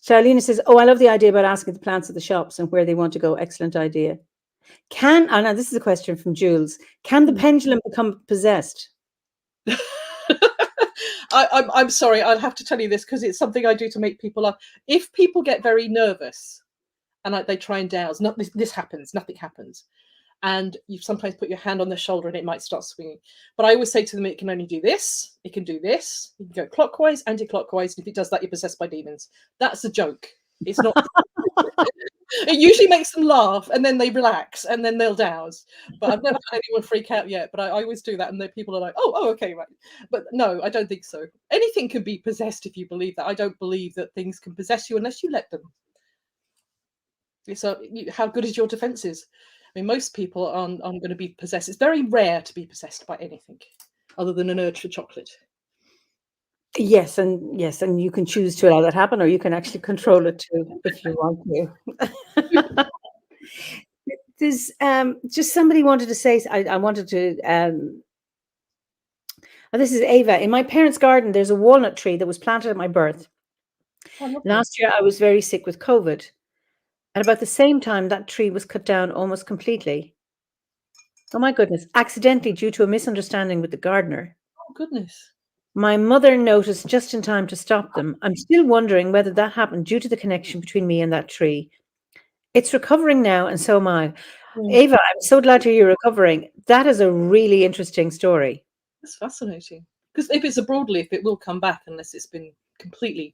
Charlene says, oh, I love the idea about asking the plants at the shops and where they want to go. Excellent idea. Now this is a question from Jules. Can the pendulum become possessed?
I'm sorry, I'll have to tell you this, because it's something I do to make people laugh. If people get very nervous and they try and douse, this happens, nothing happens. And you sometimes put your hand on their shoulder and it might start swinging. But I always say to them, it can only do this, it can do this, you can go clockwise, anti-clockwise, and if it does that, you're possessed by demons. That's a joke. It's not. It usually makes them laugh, and then they relax, and then they'll douse. But I've never had anyone freak out yet, but I always do that, and then people are like, oh, okay, right. But no, I don't think so. Anything can be possessed if you believe that. I don't believe that things can possess you unless you let them. So how good is your defenses? I mean, most people aren't going to be possessed. It's very rare to be possessed by anything other than an urge for chocolate.
Yes, and you can choose to allow that happen, or you can actually control it too if you want to. There's just somebody wanted to say, I wanted to this is Ava. In my parents' garden, there's a walnut tree that was planted at my birth. Last year I was very sick with COVID. At about the same time, that tree was cut down almost completely. Oh my goodness, accidentally, due to a misunderstanding with the gardener.
Oh goodness.
My mother noticed just in time to stop them. I'm still wondering whether that happened due to the connection between me and that tree. It's recovering now, and so am I. Ava, I'm so glad to hear you're recovering. That is a really interesting story.
That's fascinating. Because if it's a broadleaf, it will come back unless it's been completely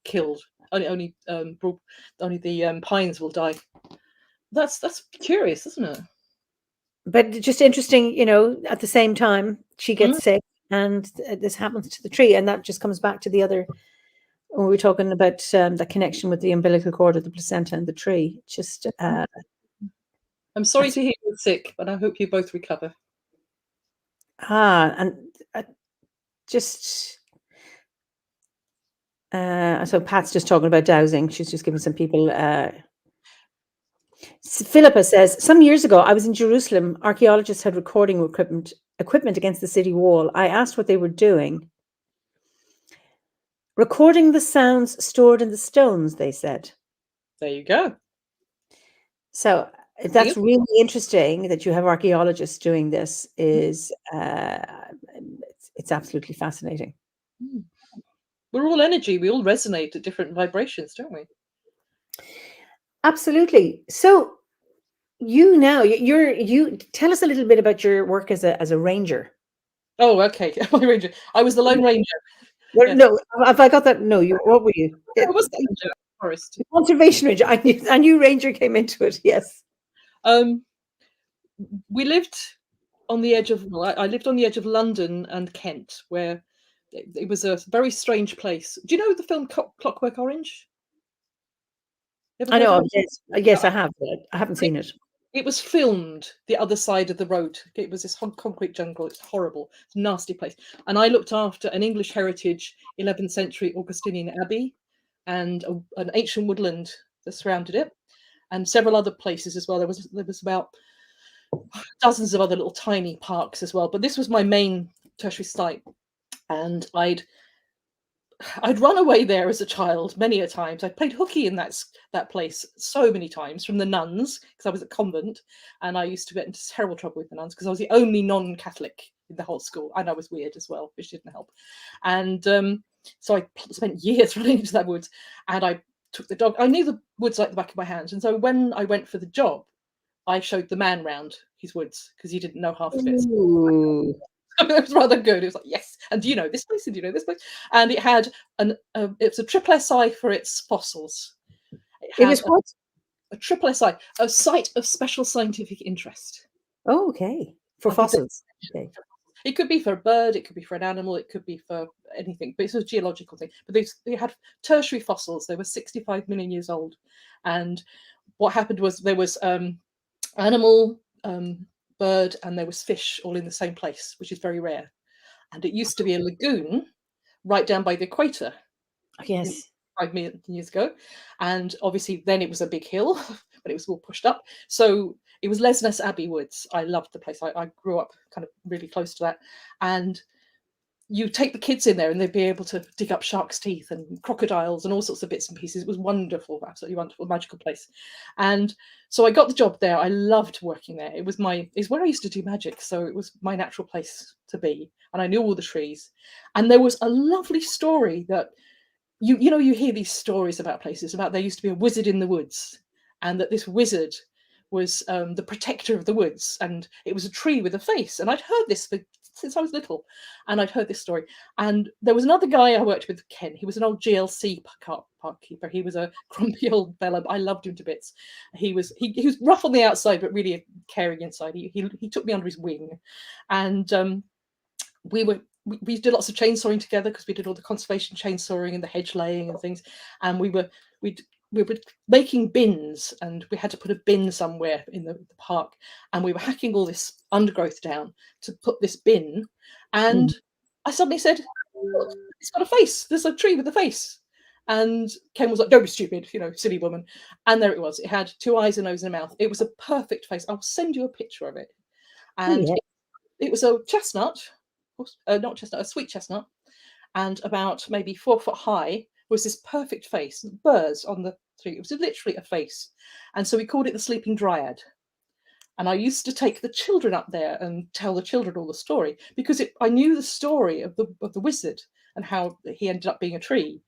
killed. Only the pines will die. That's curious, isn't it?
But just interesting, at the same time, she gets sick, and this happens to the tree, and that just comes back to the other. When we're talking about the connection with the umbilical cord of the placenta and the tree. Just
I'm sorry to hear you're sick, but I hope you both recover.
And just so Pat's just talking about dowsing. She's just giving some people. Philippa says, some years ago, I was in Jerusalem. Archaeologists had recording equipment against the city wall. I asked what they were doing. Recording the sounds stored in the stones, they said.
There you go.
So that's really interesting that you have archaeologists doing this. It's absolutely fascinating.
We're all energy. We all resonate at different vibrations, don't we?
Absolutely. So you tell us a little bit about your work as a ranger.
Oh, okay. My ranger. I was the lone ranger.
No, have I got that? No, what were you?
I was the ranger. Forest.
Conservation ranger. I knew ranger came into it. Yes.
We lived on the edge of. Well, I lived on the edge of London and Kent, where it was a very strange place. Do you know the film Clockwork Orange?
I know. Yes, I have. I haven't seen it.
It was filmed the other side of the road. It was this concrete jungle. It's horrible. It's a nasty place. And I looked after an English heritage 11th century Augustinian abbey and an ancient woodland that surrounded it, and several other places as well. There was about dozens of other little tiny parks as well. But this was my main tertiary site. And I'd I'd run away there as a child many a times. I played hooky in that place so many times from the nuns, because I was at convent, and I used to get into terrible trouble with the nuns because I was the only non-Catholic in the whole school, and I was weird as well, which didn't help. And so I spent years running into that woods, and I took the dog. I knew the woods like the back of my hand, and so when I went for the job, I showed the man round his woods because he didn't know half of it.
Ooh.
It was rather good. It was like, yes, and do you know this place? And do you know this place? And it had it was a triple SI for its fossils.
It was what?
A triple SI, a site of special scientific interest.
Oh, okay. For fossils. Okay.
It could be for a bird, it could be for an animal, it could be for anything, but it's a geological thing. But they had tertiary fossils. They were 65 million years old, and what happened was there was animal, bird, and there was fish all in the same place, which is very rare. And it used to be a lagoon right down by the equator.
Yes.
5 million years ago, and obviously then it was a big hill, but it was all pushed up. So it was Lesness Abbey Woods. I loved the place. I grew up kind of really close to that, and you take the kids in there and they'd be able to dig up shark's teeth and crocodiles and all sorts of bits and pieces. It was wonderful, absolutely wonderful, magical place. And so I got the job there. I loved working there. It's where I used to do magic, so it was my natural place to be, and I knew all the trees. And there was a lovely story that you hear these stories about places about there used to be a wizard in the woods, and that this wizard was the protector of the woods, and it was a tree with a face. And I'd heard this since I was little, and I'd heard this story. And there was another guy I worked with, Ken. He was an old GLC park keeper. He was a grumpy old fella, but I loved him to bits. He was rough on the outside, but really caring inside. He took me under his wing, and we did lots of chainsawing together because we did all the conservation chainsawing and the hedge laying and things. And we were making bins, and we had to put a bin somewhere in the park. And we were hacking all this undergrowth down to put this bin. And I suddenly said, "Look, it's got a face. There's a tree with a face." And Ken was like, "Don't be stupid, silly woman." And there it was. It had 2 eyes, a nose, and a mouth. It was a perfect face. I'll send you a picture of it. And it was a chestnut. Not chestnut, a sweet chestnut, and about maybe 4 foot high was this perfect face, burrs on the tree. It was literally a face, and so we called it the Sleeping Dryad. And I used to take the children up there and tell the children all the story, because I knew the story of the wizard and how he ended up being a tree.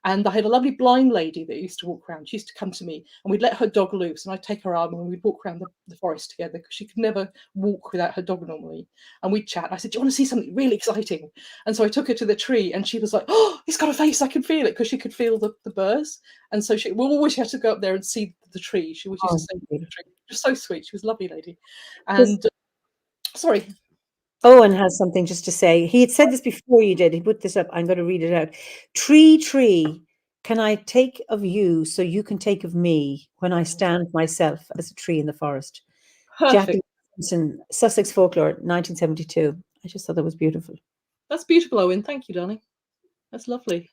And I had a lovely blind lady that used to walk around. She used to come to me, and we'd let her dog loose, and I'd take her arm and we'd walk around the forest together, because she could never walk without her dog normally. And we'd chat. I said, "Do you want to see something really exciting?" And so I took her to the tree, and she was like, "Oh, it's got a face. I can feel it," because she could feel the burrs. And so she had to go up there and see the tree. She always used to say the tree. Just so sweet. She was a lovely lady. And sorry.
Owen has something just to say. He had said this before you did. He put this up. I'm going to read it out. Tree, can I take of you so you can take of me when I stand myself as a tree in the forest?
Perfect.
Jackie Simpson, Sussex Folklore, 1972. I just thought that was beautiful.
That's beautiful, Owen. Thank you, darling. That's lovely.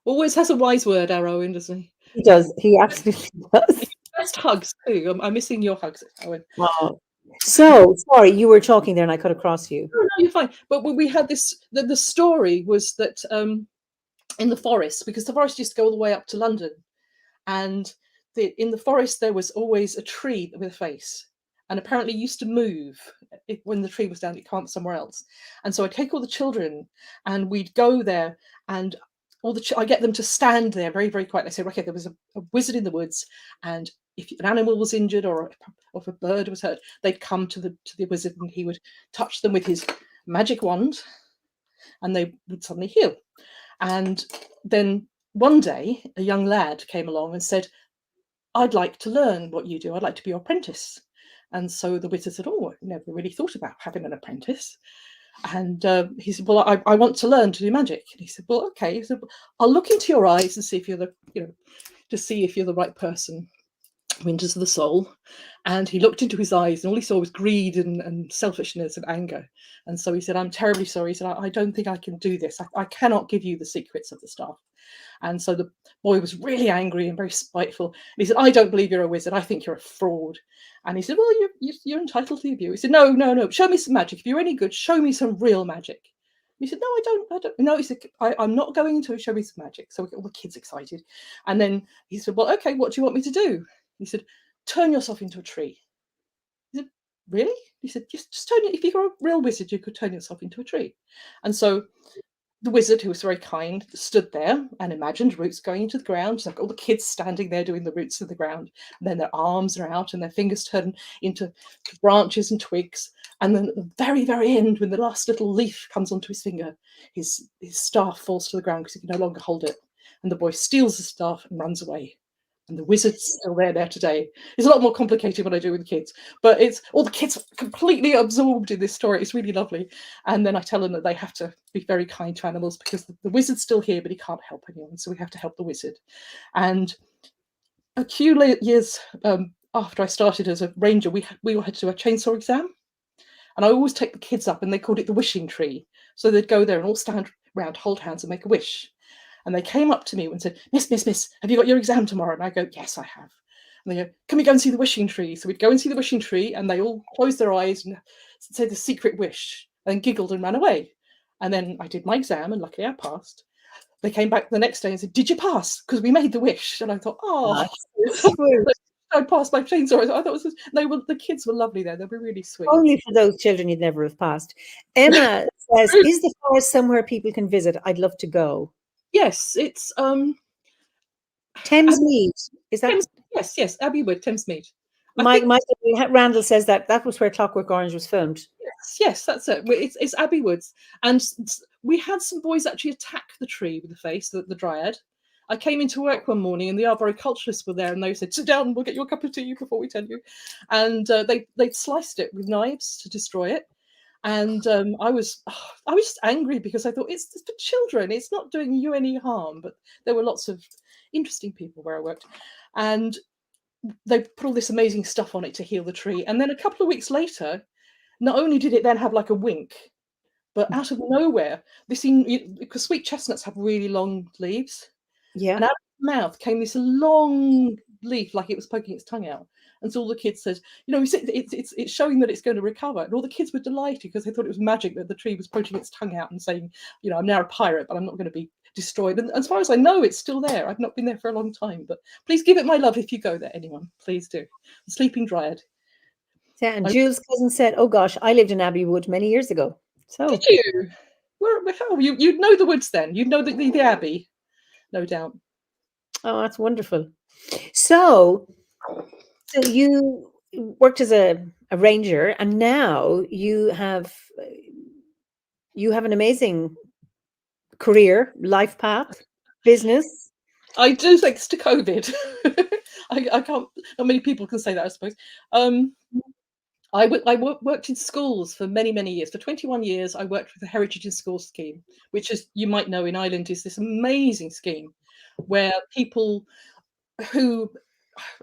Always has a wise word, our Owen, doesn't he?
He does. He absolutely does.
Best hugs too. I'm missing your hugs, Owen.
Oh. So sorry, you were talking there and I cut across you.
No, you're fine. But we had this. The story was that in the forest, because the forest used to go all the way up to London, and in the forest there was always a tree with a face, and apparently used to move when the tree was down. It can't somewhere else. And so I take all the children, and we'd go there, and I get them to stand there very, very quiet. I say, "Okay, there was a wizard in the woods, and if an animal was injured or if a bird was hurt, they'd come to the wizard, and he would touch them with his magic wand, and they would suddenly heal." And then one day, a young lad came along and said, "I'd like to learn what you do. I'd like to be your apprentice." And so the wizard said, "Oh, I never really thought about having an apprentice." And he said, "Well, I want to learn to do magic." And he said, "Well, okay." He said, "I'll look into your eyes and see if you're to see if you're the right person. Winters of the soul." And he looked into his eyes, and all he saw was greed and selfishness and anger. And so he said, "I'm terribly sorry." He said, I don't think I can do this. I cannot give you the secrets of the staff." And so the boy was really angry and very spiteful. And he said, "I don't believe you're a wizard. I think you're a fraud." And he said, "Well, you're entitled to your view." He said, No. Show me some magic. If you're any good, show me some real magic." He said, no, I don't. No, he said, I'm not going to show me some magic. So we get all the kids excited. And then he said, well, okay, what do you want me to do? He said, turn yourself into a tree. He said, really? He said, just turn it. If you're a real wizard, you could turn yourself into a tree. And so the wizard, who was very kind, stood there and imagined roots going into the ground. So all the kids standing there doing the roots in the ground. And then their arms are out and their fingers turn into branches and twigs. And then at the very, very end, when the last little leaf comes onto his finger, his staff falls to the ground because he can no longer hold it. And the boy steals the staff and runs away. And the wizard's still there today. It's a lot more complicated what I do with the kids, but it's all the kids are completely absorbed in this story. It's really lovely. And then I tell them that they have to be very kind to animals because the wizard's still here, but he can't help anyone. So we have to help the wizard. And a few years after I started as a ranger, we had to do a chainsaw exam. And I always take the kids up, and they called it the wishing tree. So they'd go there and all stand around, hold hands and make a wish. And they came up to me and said, Miss, have you got your exam tomorrow? And I go, yes, I have. And they go, can we go and see the wishing tree? So we'd go and see the wishing tree, and they all closed their eyes and said the secret wish, and then giggled and ran away. And then I did my exam, and luckily I passed. They came back the next day and said, did you pass? Because we made the wish. And I thought, oh, I passed my chainsaw. I thought the kids were lovely there. They were really sweet.
Only for those children you'd never have passed. Emma says, is the forest somewhere people can visit? I'd love to go.
Yes, it's
Thamesmead. Is that?
Yes, Abbey Wood, Thamesmead.
Randall says that was where Clockwork Orange was filmed.
Yes, that's it. It's Abbey Woods, and we had some boys actually attack the tree with the face, the dryad. I came into work one morning, and the arboriculturists were there, and they said, "Sit down, we'll get you a cup of tea before we tell you." And they sliced it with knives to destroy it. And I was just angry because I thought it's for children. It's not doing you any harm. But there were lots of interesting people where I worked, and they put all this amazing stuff on it to heal the tree. And then a couple of weeks later, not only did it then have like a wink, but out of nowhere, because sweet chestnuts have really long leaves.
Yeah.
And out of its mouth came this long leaf, like it was poking its tongue out. And so all the kids said, it's showing that it's going to recover. And all the kids were delighted because they thought it was magic that the tree was poking its tongue out and saying, I'm now a pirate, but I'm not going to be destroyed. And as far as I know, it's still there. I've not been there for a long time, but please give it my love if you go there, anyone. Please do. The Sleeping Dryad.
Yeah, and Jules' cousin said, oh gosh, I lived in Abbey Wood many years ago. So
did you? You'd know the woods then. You'd know the Abbey, no doubt.
Oh, that's wonderful. So you worked as a ranger, and now you have an amazing career, life path, business.
I do, thanks to COVID. I can't. Not many people can say that, I suppose. I worked in schools for many, many years. For 21 years, I worked with the Heritage in Schools scheme, which, as you might know, in Ireland is this amazing scheme where people who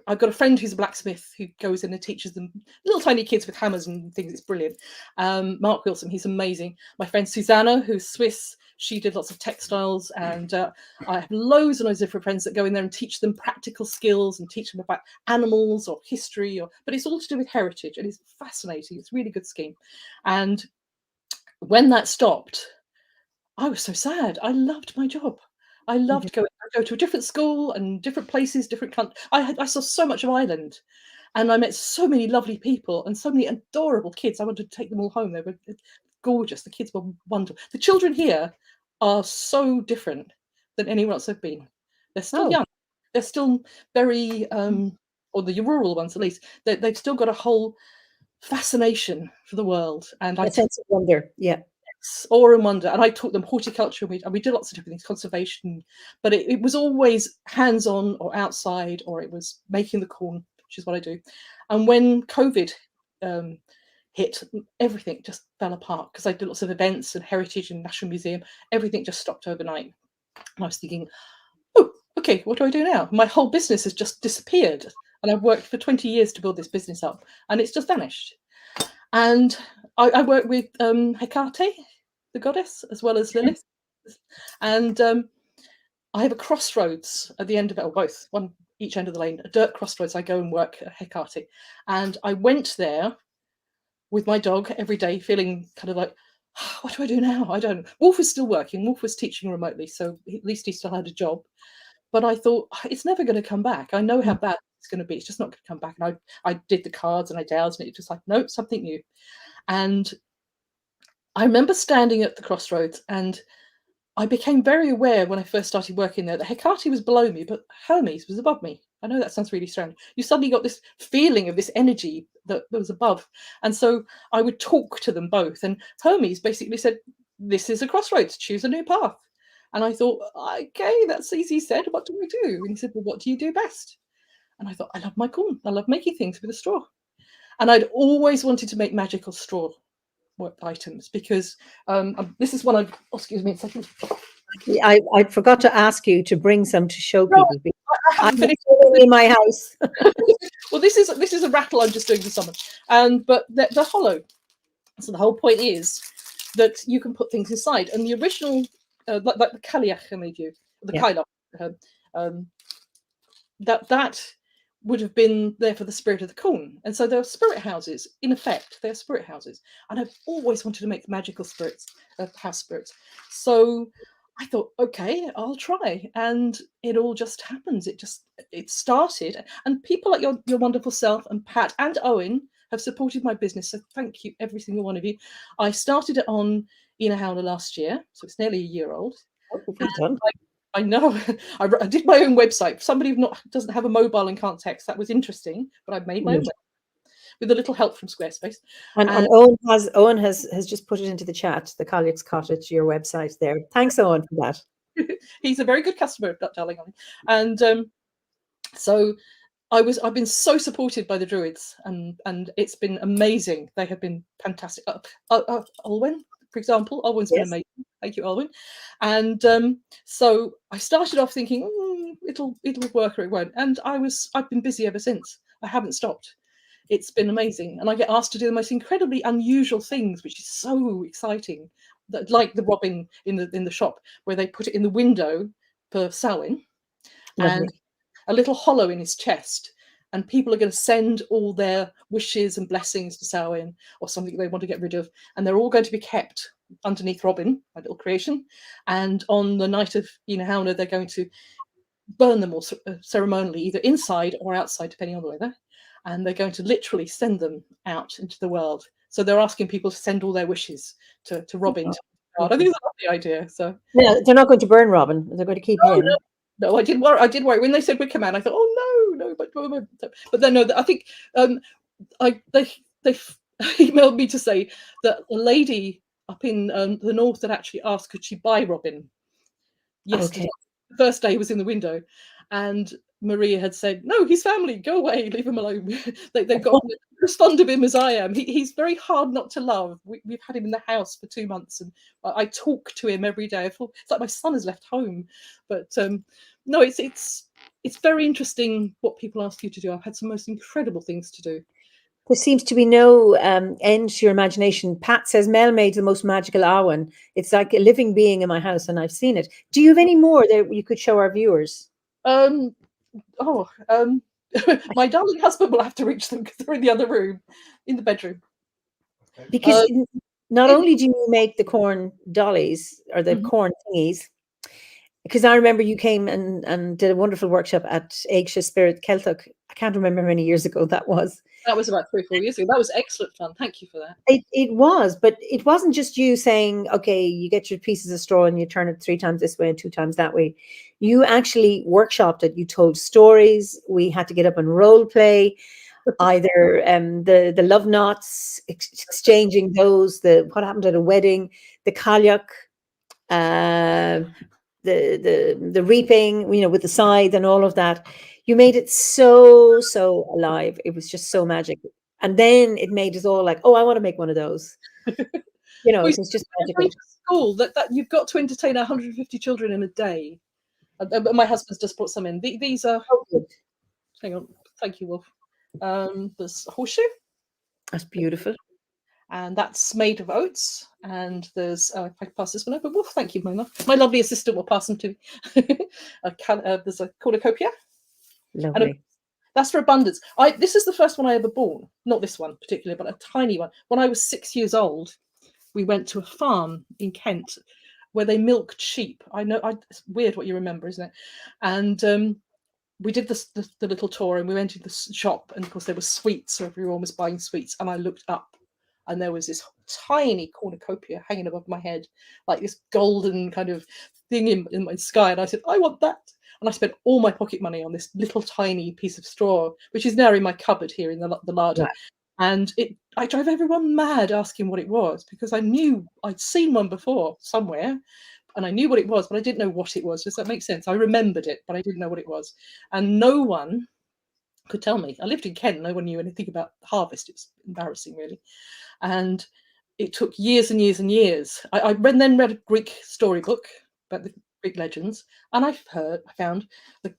I've got a friend who's a blacksmith who goes in and teaches them little tiny kids with hammers and things. It's brilliant. Mark Wilson, he's amazing. My friend Susanna, who's Swiss, she did lots of textiles, and I have loads and loads of different friends that go in there and teach them practical skills and teach them about animals or history, but it's all to do with heritage, and it's fascinating. It's a really good scheme. And when that stopped, I was so sad. I loved my job. I loved going. I go to a different school and different places, different countries. I saw so much of Ireland, and I met so many lovely people and so many adorable kids. I wanted to take them all home. They were gorgeous. The kids were wonderful. The children here are so different than anywhere else I've been. They're still young. They're still very, or the rural ones at least. They've still got a whole fascination for the world, and
a sense of wonder. Yeah.
Awe and wonder. And I taught them horticulture, and we did lots of different things, conservation, but it was always hands-on or outside, or it was making the corn, which is what I do. And when COVID hit, everything just fell apart because I did lots of events and heritage and National Museum. Everything just stopped overnight. And I was thinking, oh, okay, what do I do now? My whole business has just disappeared, and I've worked for 20 years to build this business up, and it's just vanished. And I work with Hecate, the goddess, as well as Lilith. And I have a crossroads at the end of it, or both, one each end of the lane, a dirt crossroads. I go and work at Hecate. And I went there with my dog every day, feeling kind of like, what do I do now? I don't know. Wolf was still working. Wolf was teaching remotely, so at least he still had a job. But I thought, it's never going to come back. I know how bad it's going to be. It's just not going to come back. And I did the cards and I dowsed, and it was just like, nope, something new. And I remember standing at the crossroads, and I became very aware when I first started working there that Hecate was below me, but Hermes was above me. I know that sounds really strange. You suddenly got this feeling of this energy that was above. And so I would talk to them both. And Hermes basically said, this is a crossroads, choose a new path. And I thought, okay, that's easy said. What do I do? And he said, well, what do you do best? And I thought, I love my corn. I love making things with a straw. And I'd always wanted to make magical straw items, because this is one excuse me a second.
I forgot to ask you to bring some to show
No,
people.
I haven't finished
in my house.
Well, this is a rattle I'm just doing for someone, but they're hollow. So the whole point is that you can put things inside. And the original, like the Kaliach I made you, the Kailach, that would have been there for the spirit of the corn. And so there are spirit houses. In effect, they're spirit houses. And I've always wanted to make magical spirits, house spirits. So I thought, okay, I'll try. And it all just happens. It started. And people like your wonderful self and Pat and Owen have supported my business. So thank you, every single one of you. I started it on Eimear last year. So it's nearly a year old. I know. I did my own website. Somebody who doesn't have a mobile and can't text. That was interesting, but I've made my own website with a little help from Squarespace.
And Owen has just put it into the chat, the Colleagues Cottage, your website there. Thanks, Owen, for that.
He's a very good customer, darling. And so I've been so supported by the Druids, and it's been amazing. They have been fantastic. Olwen, for example, Olwen's been amazing. Thank you, Olwen. And so I started off thinking, it'll work or it won't. And I've been busy ever since. I haven't stopped. It's been amazing. And I get asked to do the most incredibly unusual things, which is so exciting. Like the robin in the shop, where they put it in the window for Samhain, and a little hollow in his chest. And people are going to send all their wishes and blessings to Samhain, or something they want to get rid of. And they're all going to be kept underneath Robin, my little creation. And on the night of Eimear, they're going to burn them all ceremonially, either inside or outside, depending on the weather. And they're going to literally send them out into the world. So they're asking people to send all their wishes to Robin. I think it's a lovely idea. So
yeah, they're not going to burn Robin. They're going to keep him.
No, I did worry when they said Wicker Man. I thought, oh no, but then no. I think they emailed me to say that a lady up in the north had actually asked, could she buy Robin yesterday. Okay. The first day he was in the window, and Maria had said, no, he's family, go away, leave him alone. They've got as fond of him as I am. He's very hard not to love. We've had him in the house for 2 months, and I talk to him every day. It's like my son has left home. But no, it's very interesting what people ask you to do. I've had some most incredible things to do.
There seems to be no end to your imagination. Pat says Mel made the most magical awen. It's like a living being in my house, and I've seen it. Do you have any more that you could show our viewers?
My darling husband will have to reach them because they're in the other room, in the bedroom.
Because not only do you make the corn dollies or the corn thingies, because I remember you came and did a wonderful workshop at Éigse Spirit Celtic. I can't remember how many years ago that was.
That was about 3 or 4 years ago. That was excellent fun. Thank you for that.
It was, but it wasn't just you saying, okay, you get your pieces of straw and you turn it 3 times this way and 2 times that way. You actually workshopped it. You told stories. We had to get up and role play. Either the love knots, exchanging those, what happened at a wedding, the kayak, the reaping, with the scythe and all of that. You made it so alive. It was just so magic. And then it made us all like, oh, I want to make one of those. It was just magical.
School that you've got to entertain 150 children in a day. My husband's just brought some in. These are. Oh, good. Hang on. Thank you, Wolf. There's a horseshoe.
That's beautiful.
And that's made of oats. And there's, if I pass this one over, Wolf, thank you, Mona. My lovely assistant will pass them to me. There's a cornucopia.
Lovely.
That's for abundance. This is the first one I ever bought. Not this one particularly, but a tiny one. When I was 6 years old, we went to a farm in Kent where they milked sheep. I know, it's weird what you remember, isn't it? And we did the little tour, and we went into the shop, and of course there were sweets, so everyone was buying sweets. And I looked up, and there was this tiny cornucopia hanging above my head, like this golden kind of thing in my sky. And I said, I want that. And I spent all my pocket money on this little tiny piece of straw, which is now in my cupboard here in the larder.
Wow.
And I drove everyone mad asking what it was, because I knew I'd seen one before somewhere, and I knew what it was, but I didn't know what it was. Does that make sense? I remembered it, but I didn't know what it was. And no one could tell me. I lived in Kent. No one knew anything about harvest. It was embarrassing, really. And it took years and years and years. I then read a Greek storybook about the Greek legends, and I found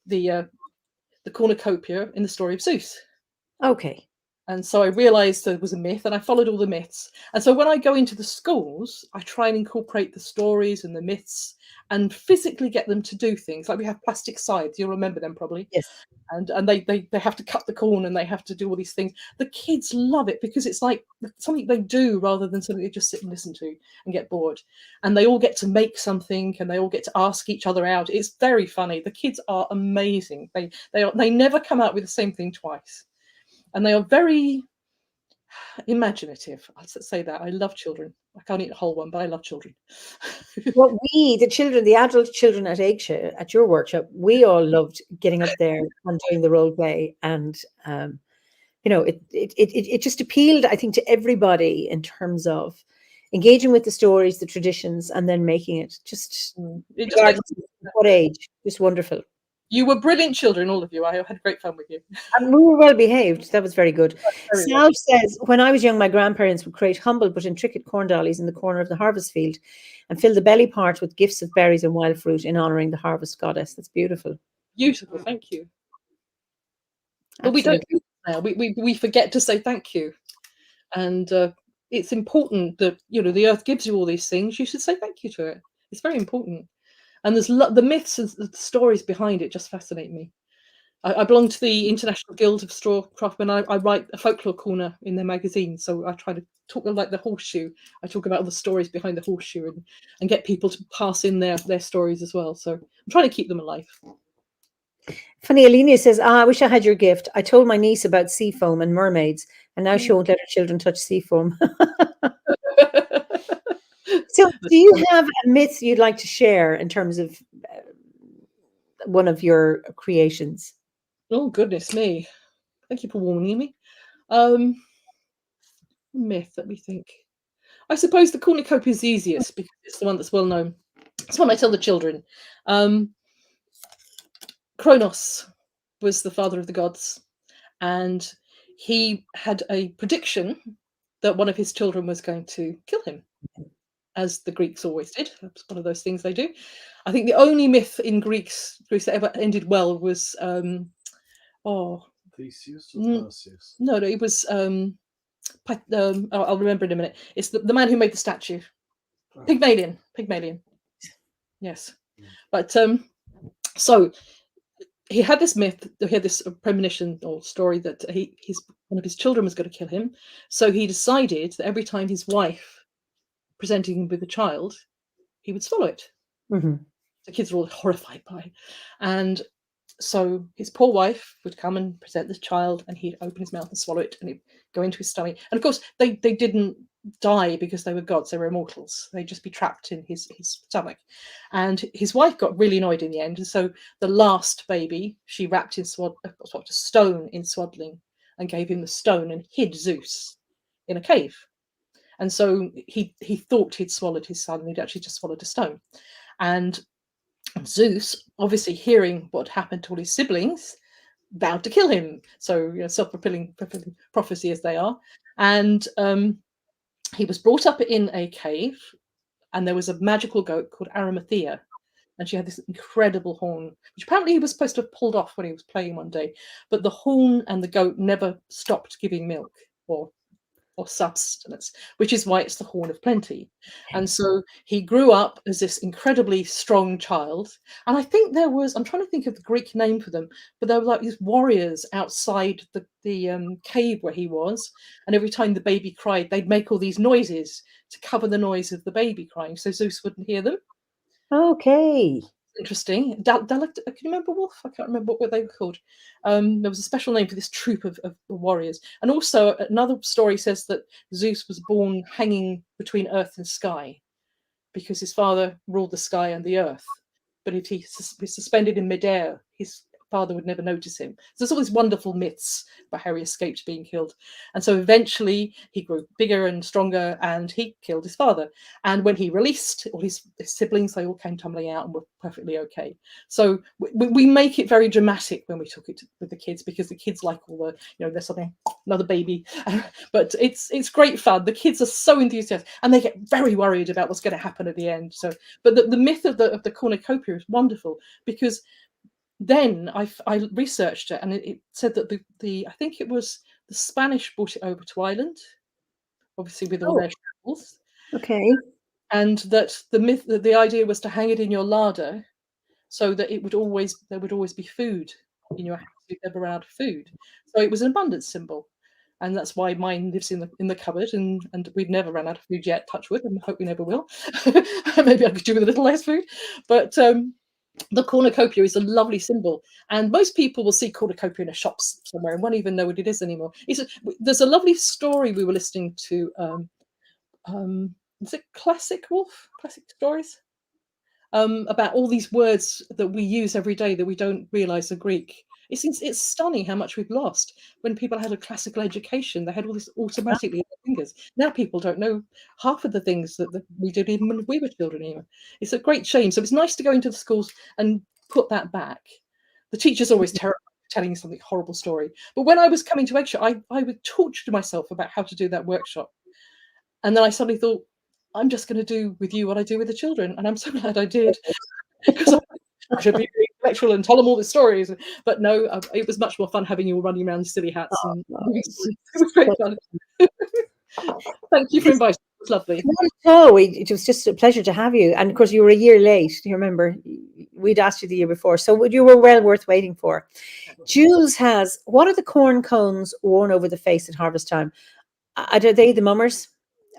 the cornucopia in the story of Zeus.
Okay.
And so I realized there was a myth, and I followed all the myths. And so when I go into the schools, I try and incorporate the stories and the myths and physically get them to do things. Like we have plastic scythes, you'll remember them probably.
Yes.
And they have to cut the corn, and they have to do all these things. The kids love it because it's like something they do rather than something they just sit and listen to and get bored. And they all get to make something, and they all get to ask each other out. It's very funny. The kids are amazing. They never come out with the same thing twice. And they are very imaginative. I'd say that. I love children. I can't eat a whole one, but I love children.
Well, the adult children at Asia, at your workshop, we all loved getting up there and doing the role play. And, it just appealed, I think, to everybody in terms of engaging with the stories, the traditions, and then making it just, regardless of what age, just wonderful.
You were brilliant children, all of you. I had great fun with you.
And we were well behaved. That was very good. Sal says, when I was young, my grandparents would create humble but intricate corn dollies in the corner of the harvest field and fill the belly part with gifts of berries and wild fruit in honouring the harvest goddess. That's beautiful.
Beautiful, thank you. But we don't do that now. We forget to say thank you. And it's important that, the earth gives you all these things. You should say thank you to it. It's very important. And there's the myths and the stories behind it just fascinate me. I belong to the International Guild of Straw Craftsmen. I write a folklore corner in their magazine, so I try to talk like the horseshoe. I talk about all the stories behind the horseshoe and get people to pass in their stories as well. So I'm trying to keep them alive.
Funny, Alina says, I wish I had your gift. I told my niece about sea foam and mermaids, and now she won't let her children touch sea foam. So do you have a myth you'd like to share in terms of one of your creations?
Oh, goodness me. Thank you for warning me. Myth, let me think. I suppose the cornucopia is easiest because it's the one that's well known. It's one I tell the children. Kronos was the father of the gods, and he had a prediction that one of his children was going to kill him, as the Greeks always did. That's one of those things they do. I think the only myth in Greece that ever ended well was
Theseus or Perseus?
No, it was I'll remember in a minute. It's the man who made the statue. Pygmalion. Yes. But so he had this myth, he had this premonition or story that one of his children was going to kill him. So he decided that every time his wife presented him with a child, he would swallow it.
Mm-hmm.
The kids were all horrified by it. And so his poor wife would come and present the child, and he'd open his mouth and swallow it, and it'd go into his stomach. And of course, they didn't die because they were gods; they were immortals. They'd just be trapped in his stomach. And his wife got really annoyed in the end, and so the last baby she wrapped in a stone in swaddling, and gave him the stone and hid Zeus in a cave. And so he thought he'd swallowed his son, and he'd actually just swallowed a stone. And Zeus, obviously hearing what happened to all his siblings, vowed to kill him. So, self-fulfilling prophecy as they are. And he was brought up in a cave, and there was a magical goat called Arimathea, and she had this incredible horn, which apparently he was supposed to have pulled off when he was playing one day. But the horn and the goat never stopped giving milk, or or substance, which is why it's the horn of plenty. And so he grew up as this incredibly strong child. And I think there was, I'm trying to think of the Greek name for them, but there were like these warriors outside the cave where he was. And every time the baby cried, they'd make all these noises to cover the noise of the baby crying, so Zeus wouldn't hear them.
Okay.
Interesting. Can you remember Wolf? I can't remember what they were called. There was a special name for this troop of warriors. And also another story says that Zeus was born hanging between earth and sky because his father ruled the sky and the earth. But if he was suspended in midair, his father would never notice him. So there's all these wonderful myths about how he escaped being killed. And so eventually he grew bigger and stronger and he killed his father. And when he released all his siblings, they all came tumbling out and were perfectly okay. So we make it very dramatic when we talk it with the kids, because the kids like all the, there's something, another baby. But it's great fun. The kids are so enthusiastic and they get very worried about what's going to happen at the end. So, but the myth of the cornucopia is wonderful, because then I researched it, and it said that I think it was the Spanish brought it over to Ireland, obviously with all their travels.
Okay.
And that the idea was to hang it in your larder, so that there would always be food in your house. You'd never run out of food. So it was an abundance symbol, and that's why mine lives in the cupboard. And we've never run out of food yet. Touch wood, and hope we never will. Maybe I could do with a little less food, but. The cornucopia is a lovely symbol, and most people will see cornucopia in a shop somewhere and won't even know what it is anymore. There's a lovely story we were listening to. Is it Classic Stories? About all these words that we use every day that we don't realize are Greek. It's stunning how much we've lost. When people had a classical education, they had all this automatically in their fingers. Now people don't know half of the things that we did even when we were children. Even it's a great shame. So it's nice to go into the schools and put that back. The teacher's always terrified of telling you something horrible story. But when I was coming to Eggshot, I would torture myself about how to do that workshop. And then I suddenly thought, I'm just going to do with you what I do with the children. And I'm so glad I did, because I should be intellectual and tell them all the stories. But no, it was much more fun having you all running around in silly hats. And it was great fun. Thank you for inviting me. It was lovely.
Oh, it was just a pleasure to have you. And of course, you were a year late. Do you remember? We'd asked you the year before. So you were well worth waiting for. Jules has, what are the corn cones worn over the face at harvest time? Are they the mummers?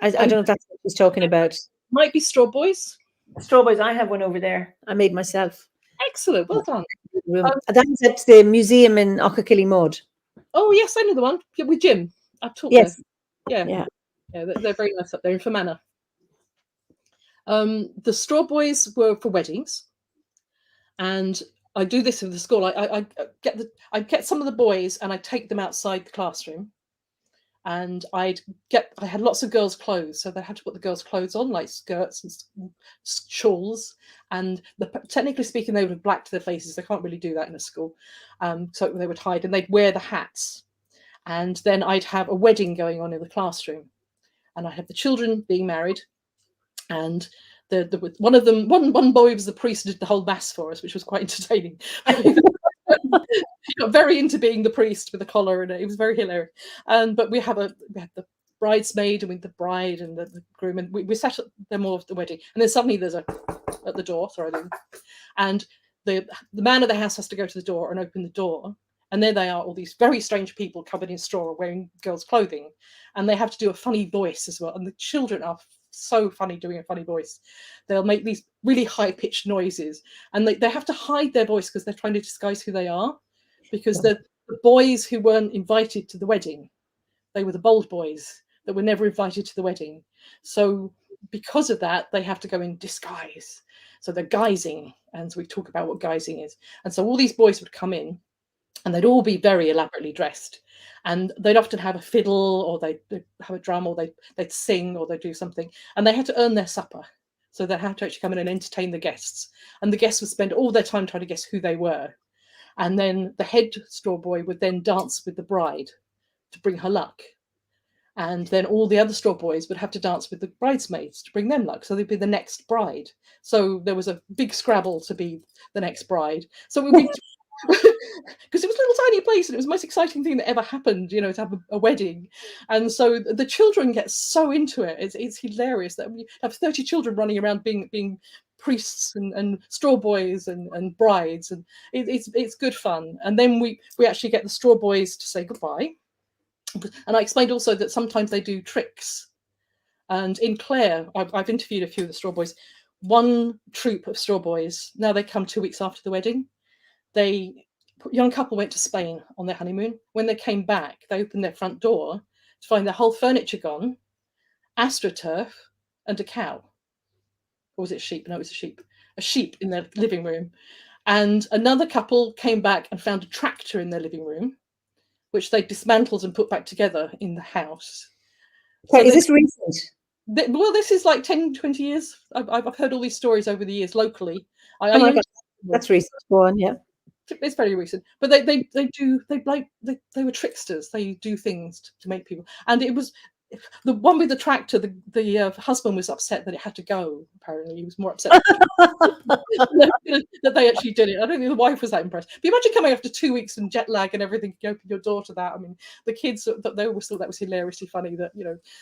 I don't know if that's what she's talking about.
Might be straw boys.
Strawberries, I have one over there. I made myself.
Excellent, well done.
That's at the museum in Ochakilly.
Oh yes, I know the one. Yeah, with Jim. I've taught there. Yeah, they're very nice up there in Fermanagh. The straw boys were for weddings, and I do this with the school. I get some of the boys and I take them outside the classroom. And I had lots of girls' clothes, so they had to put the girls' clothes on, like skirts and shawls. And technically speaking, they would have blacked their faces. They can't really do that in a school, so they would hide, and they'd wear the hats. And then I'd have a wedding going on in the classroom, and I had the children being married, and one boy was the priest and did the whole mass for us, which was quite entertaining. He got very into being the priest with a collar, and it was very hilarious. But we had the bridesmaid and with the bride and the groom, and we sat at them all at the wedding. And then suddenly there's at the door, and the man of the house has to go to the door and open the door. And there they are, all these very strange people covered in straw wearing girls' clothing, and they have to do a funny voice as well. And the children are so funny doing a funny voice. They'll make these really high-pitched noises, and they have to hide their voice because they're trying to disguise who they are, because the boys who weren't invited to the wedding, they were the bold boys that were never invited to the wedding. So because of that, they have to go in disguise. So they're guising, and so we talk about what guising is. And so all these boys would come in, and they'd all be very elaborately dressed, and they'd often have a fiddle, or they'd have a drum, or they'd sing, or they'd do something, and they had to earn their supper. So they had to actually come in and entertain the guests, and the guests would spend all their time trying to guess who they were. And then the head straw boy would then dance with the bride to bring her luck. And then all the other straw boys would have to dance with the bridesmaids to bring them luck. So they'd be the next bride. So there was a big scrabble to be the next bride. So we'd be because it was a little tiny place and it was the most exciting thing that ever happened, to have a wedding. And so the children get so into it. It's hilarious that we have 30 children running around being priests and straw boys and brides, and it's good fun. And then we actually get the straw boys to say goodbye. And I explained also that sometimes they do tricks. And in Clare, I've interviewed a few of the straw boys. One troop of straw boys, now they come 2 weeks after the wedding. Young couple went to Spain on their honeymoon. When they came back, they opened their front door to find their whole furniture gone, astroturf, and a cow. Or was it a sheep? No, it was a sheep. A sheep in their living room. And another couple came back and found a tractor in their living room, which they dismantled and put back together in the house.
Okay, so is this recent?
Well, this is like 10, 20 years. I've heard all these stories over the years locally.
Oh my God, that's recent. Go on, yeah.
It's very recent, but they were tricksters. They do things to make people, and it was the one with the tractor. The husband was upset that it had to go. Apparently, he was more upset that they actually did it. I don't think the wife was that impressed. But imagine coming after 2 weeks and jet lag and everything. You open your door to that. I mean, the kids they always thought that was hilariously funny that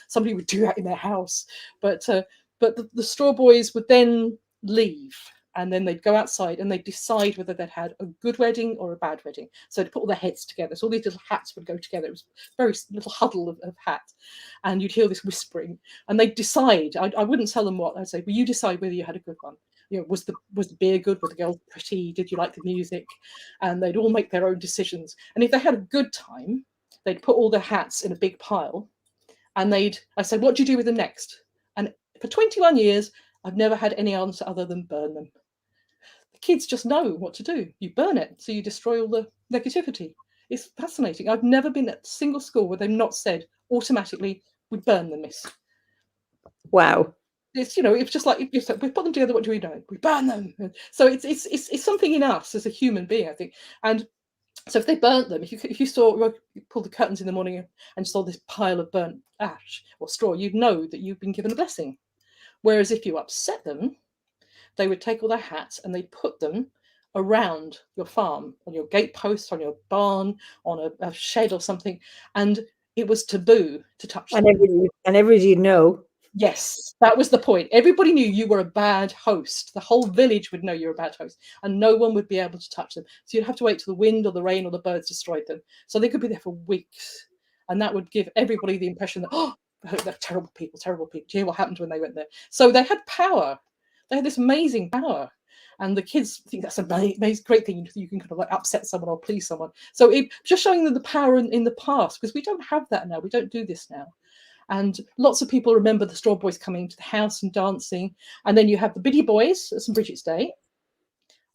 somebody would do that in their house. But the straw boys would then leave. And then they'd go outside and they'd decide whether they'd had a good wedding or a bad wedding. So they'd put all their heads together. So all these little hats would go together. It was a very little huddle of hats. And you'd hear this whispering. And they'd decide. I wouldn't tell them what. I'd say, well, you decide whether you had a good one. Was the beer good? Were the girls pretty? Did you like the music? And they'd all make their own decisions. And if they had a good time, they'd put all their hats in a big pile. And I said, what do you do with them next? And for 21 years, I've never had any answer other than burn them. Kids just know what to do. You burn it, so you destroy all the negativity. It's fascinating. I've never been at a single school where they've not said automatically, we burn them, miss.
Wow.
It's it's just like we put them together. What do we do? We burn them. So it's something in us as a human being, I think. And so if they burnt them, if you pulled the curtains in the morning and saw this pile of burnt ash or straw, you'd know that you've been given a blessing. Whereas if you upset them, they would take all their hats and they'd put them around your farm, on your gatepost, on your barn, on a shed or something. And it was taboo to touch them.
And everybody know.
Yes, that was the point. Everybody knew you were a bad host. The whole village would know you're a bad host, and no one would be able to touch them. So you'd have to wait till the wind or the rain or the birds destroyed them. So they could be there for weeks. And that would give everybody the impression that, oh, they're terrible people, terrible people. Do you hear what happened when they went there? So they had power. They had this amazing power. And the kids think that's an amazing, great thing. You can kind of like upset someone or please someone. So just showing them the power in the past, because we don't have that now. We don't do this now. And lots of people remember the straw boys coming to the house and dancing. And then you have the biddy boys at St. Bridget's Day.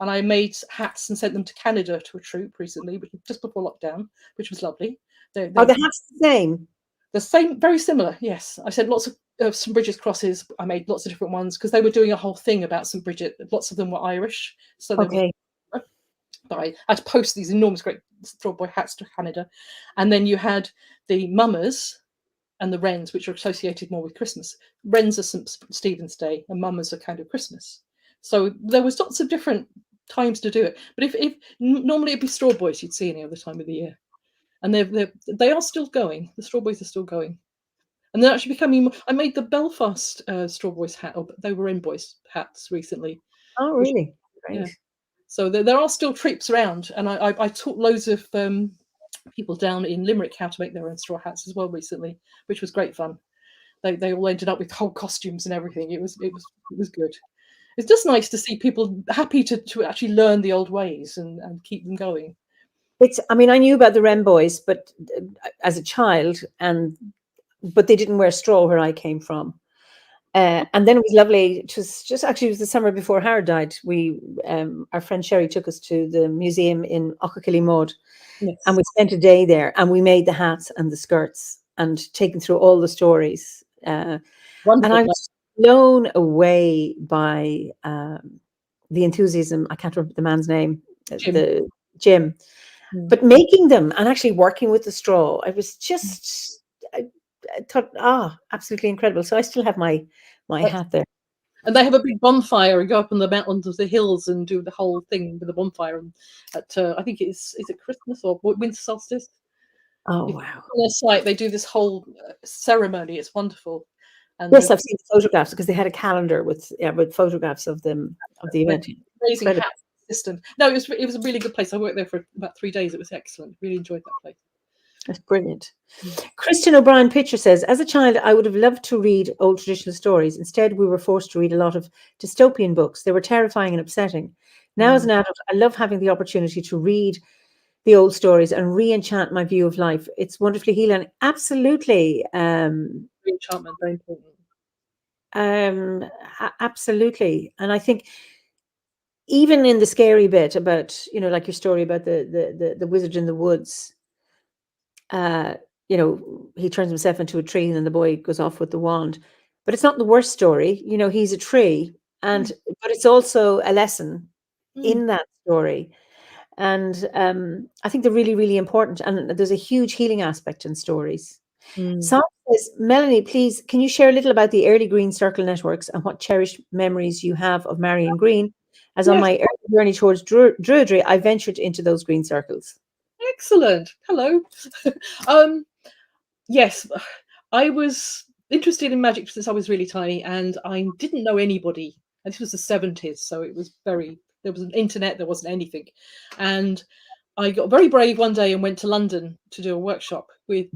And I made hats and sent them to Canada to a troop recently, just before lockdown, which was lovely.
Are the hats the same?
The same, very similar, yes. I sent lots of St. Bridget's crosses. I made lots of different ones because they were doing a whole thing about St. Bridget. Lots of them were Irish. So they were, but I had to post these enormous, great straw boy hats to Canada. And then you had the mummers and the wrens, which are associated more with Christmas. Wrens are St. Stephen's Day and mummers are kind of Christmas. So there was lots of different times to do it. But if normally it'd be straw boys you'd see any other time of the year. And they are still going. The straw boys are still going. And they're actually becoming. I made the Belfast straw boys hat. They were in boys hats recently.
Oh, really? Great.
Yeah. So there are still trips around, and I taught loads of people down in Limerick how to make their own straw hats as well recently, which was great fun. They all ended up with whole costumes and everything. It was good. It's just nice to see people happy to actually learn the old ways and keep them going.
I mean, I knew about the Wren boys, but as a child, but they didn't wear straw where I came from. And then it was lovely. It was the summer before Howard died. Our friend Sherry took us to the museum in Ochakilly, yes. And we spent a day there, and we made the hats and the skirts and taken through all the stories. And I was blown away by the enthusiasm. I can't remember the man's name, Jim. But making them and actually working with the straw, I was just, I thought, absolutely incredible. So I still have my hat there.
And they have a big bonfire and go up on the mountains of the hills and do the whole thing with the bonfire. And at I think is it Christmas or winter solstice?
Oh,
On
wow.
their site, they do this whole ceremony. It's wonderful. And
Yes, I've seen the photographs because they had a calendar with photographs of them, of the event.
amazing
Incredible.
house system. No, it was a really good place. I worked there for about 3 days. It was excellent. Really enjoyed that place.
That's brilliant. Christian O'Brien Pitcher says, as a child, I would have loved to read old traditional stories. Instead, we were forced to read a lot of dystopian books. They were terrifying and upsetting. Now, as an adult, I love having the opportunity to read the old stories and re-enchant my view of life. It's wonderfully healing. Absolutely.
Enchantment, very important.
Absolutely. And I think even in the scary bit about, like your story about the wizard in the woods, he turns himself into a tree and then the boy goes off with the wand. But it's not the worst story. He's a tree, but it's also a lesson in that story. And I think they're really, really important. And there's a huge healing aspect in stories. Sam says, Melanie, please, can you share a little about the early Green Circle networks and what cherished memories you have of Marion Green? As on my early journey towards Druidry, I ventured into those green circles.
Excellent. Hello. Yes, I was interested in magic since I was really tiny, and I didn't know anybody. And this was the 70s, so it was there was an internet, there wasn't anything. And I got very brave one day and went to London to do a workshop with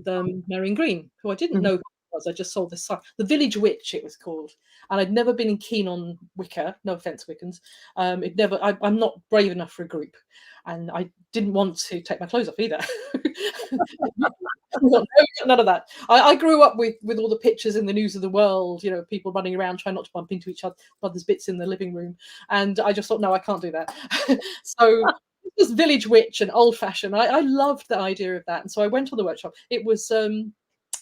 Marion Green, who I didn't know who was. I just saw this sign, the Village Witch, it was called. And I'd never been keen on Wicca. No offense, Wiccans. I'm not brave enough for a group, and I didn't want to take my clothes off either. None of that. I grew up with all the pictures in the news of the world, people running around trying not to bump into each other's bits in the living room, and I just thought, no, I can't do that. So this Village Witch and old fashioned. I loved the idea of that, and so I went on the workshop. It was in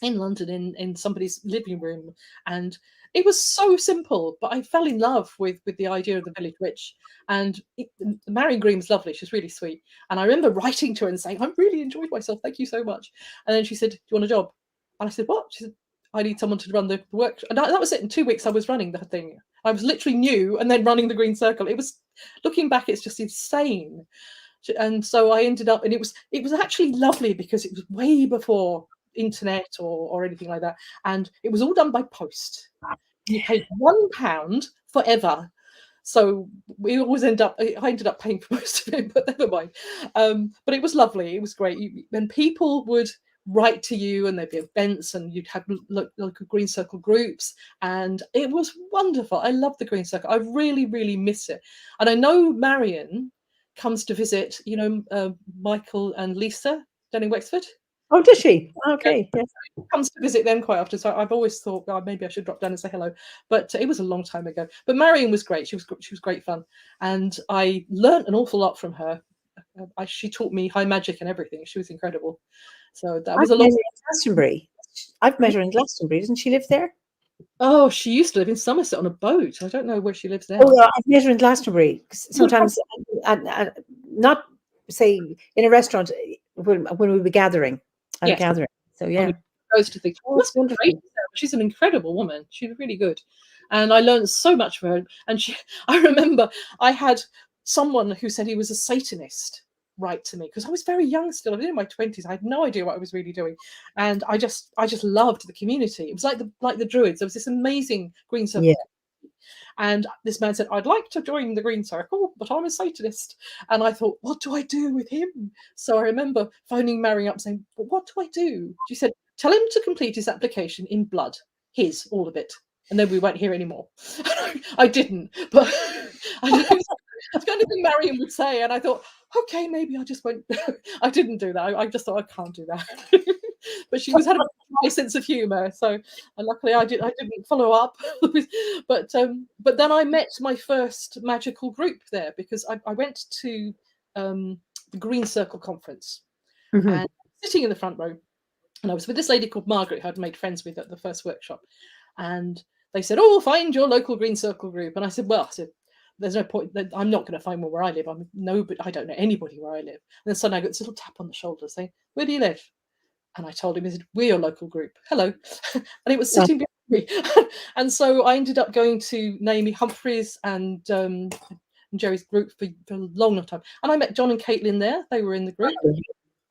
London in somebody's living room, and it was so simple, but I fell in love with the idea of the Village Witch. And Marion Green was lovely. She's really sweet. And I remember writing to her and saying, I really enjoyed myself. Thank you so much. And then she said, do you want a job? And I said, what? She said, I need someone to run the work. And that was it. In 2 weeks, I was running the thing. I was literally new and then running the Green Circle. It was, looking back, it's just insane. And so I ended up, and it was actually lovely because it was way before internet or anything like that. And it was all done by post. You paid £1 forever. So we always I ended up paying for most of it, but never mind. But it was lovely. It was great. And people would write to you, and there'd be events, and you'd have local Green Circle groups, and it was wonderful. I love the Green Circle. I really, really miss it. And I know Marion comes to visit, Michael and Lisa down in Wexford.
Oh, does she? Okay.
Yes. Comes to visit them quite often. So I've always thought, maybe I should drop down and say hello. But it was a long time ago. But Marion was great. She was great fun. And I learned an awful lot from her. She taught me high magic and everything. She was incredible. So that was a long time.
Glastonbury. I've met her in Glastonbury. Doesn't she live there?
Oh, she used to live in Somerset on a boat. I don't know where she lives now.
Oh, yeah, I've met her in Glastonbury. Sometimes, not say in a restaurant when we were gathering.
Yes.
Gathering. So yeah,
goes to think. Oh, that's wonderful. She's an incredible woman. She's really good, and I learned so much from her. And I remember I had someone who said he was a Satanist write to me because I was very young still. I was in my 20s. I had no idea what I was really doing, and I just loved the community. It was like the Druids. There was this amazing Green Circle. Yeah. And this man said, I'd like to join the Green Circle, but I'm a Satanist. And I thought, what do I do with him? So I remember phoning Marion up saying, well, what do I do? She said, tell him to complete his application in blood, all of it. And then we won't hear anymore. I didn't, but I know that's the kind of thing Marion would say. And I thought, okay, maybe I just won't. I didn't do that. I just thought, I can't do that. But she had a high sense of humour, so luckily I didn't follow up. But then I met my first magical group there because I went to the Green Circle conference and sitting in the front row, and I was with this lady called Margaret who I'd made friends with at the first workshop, and they said, "Oh, find your local Green Circle group," and I said, there's no point. I'm not going to find one where I live. I don't know anybody where I live. And then suddenly I got this little tap on the shoulder saying, "Where do you live?" And I told him, he said, "We're your local group. Hello." And it was sitting behind And so I ended up going to Naomi Humphreys and Jerry's group for a long time. And I met John and Caitlin there. They were in the group.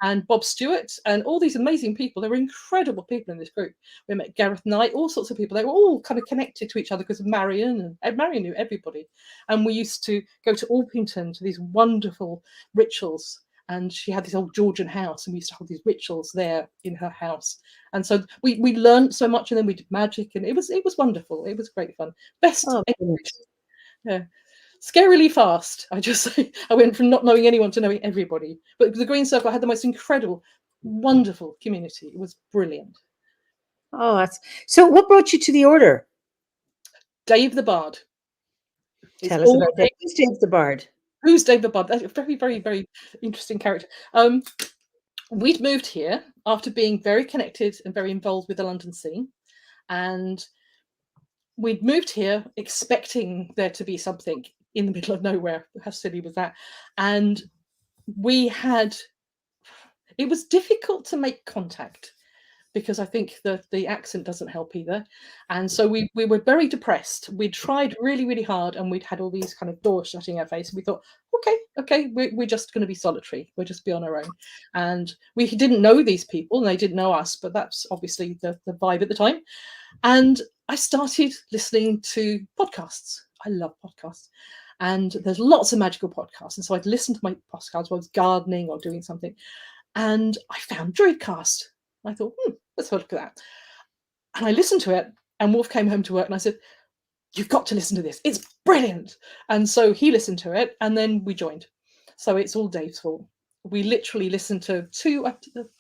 And Bob Stewart and all these amazing people. There were incredible people in this group. We met Gareth Knight, all sorts of people. They were all kind of connected to each other because of Marion, and Marion knew everybody. And we used to go to Orpington to these wonderful rituals. And she had this old Georgian house, and we used to hold these rituals there in her house. And so we learned so much, and then we did magic, and it was wonderful. It was great fun. Best education. Yeah. Scarily fast, I just say. I went from not knowing anyone to knowing everybody. But the Green Circle had the most incredible, wonderful community. It was brilliant.
Oh, that's so. What brought you to the order?
Dave the Bard.
Tell us about that. Who's Dave the Bard?
Who's Dave the Bard? That's a very, very, very interesting character. We'd moved here after being very connected and very involved with the London scene. And we'd moved here expecting there to be something in the middle of nowhere. How silly was that? And it was difficult to make contact because I think the accent doesn't help either. And so we were very depressed. We tried really, really hard, and we'd had all these kind of doors shutting our face. And we thought, okay, we're just going to be solitary. We'll just be on our own. And we didn't know these people, and they didn't know us, but that's obviously the vibe at the time. And I started listening to podcasts. I love podcasts. And there's lots of magical podcasts. And so I'd listen to my podcasts while I was gardening or doing something. And I found Druidcast. I thought, let's have a look at that. And I listened to it, and Wolf came home to work, and I said, you've got to listen to this. It's brilliant. And so he listened to it, and then we joined. So it's all Dave's fault. We literally listened to 2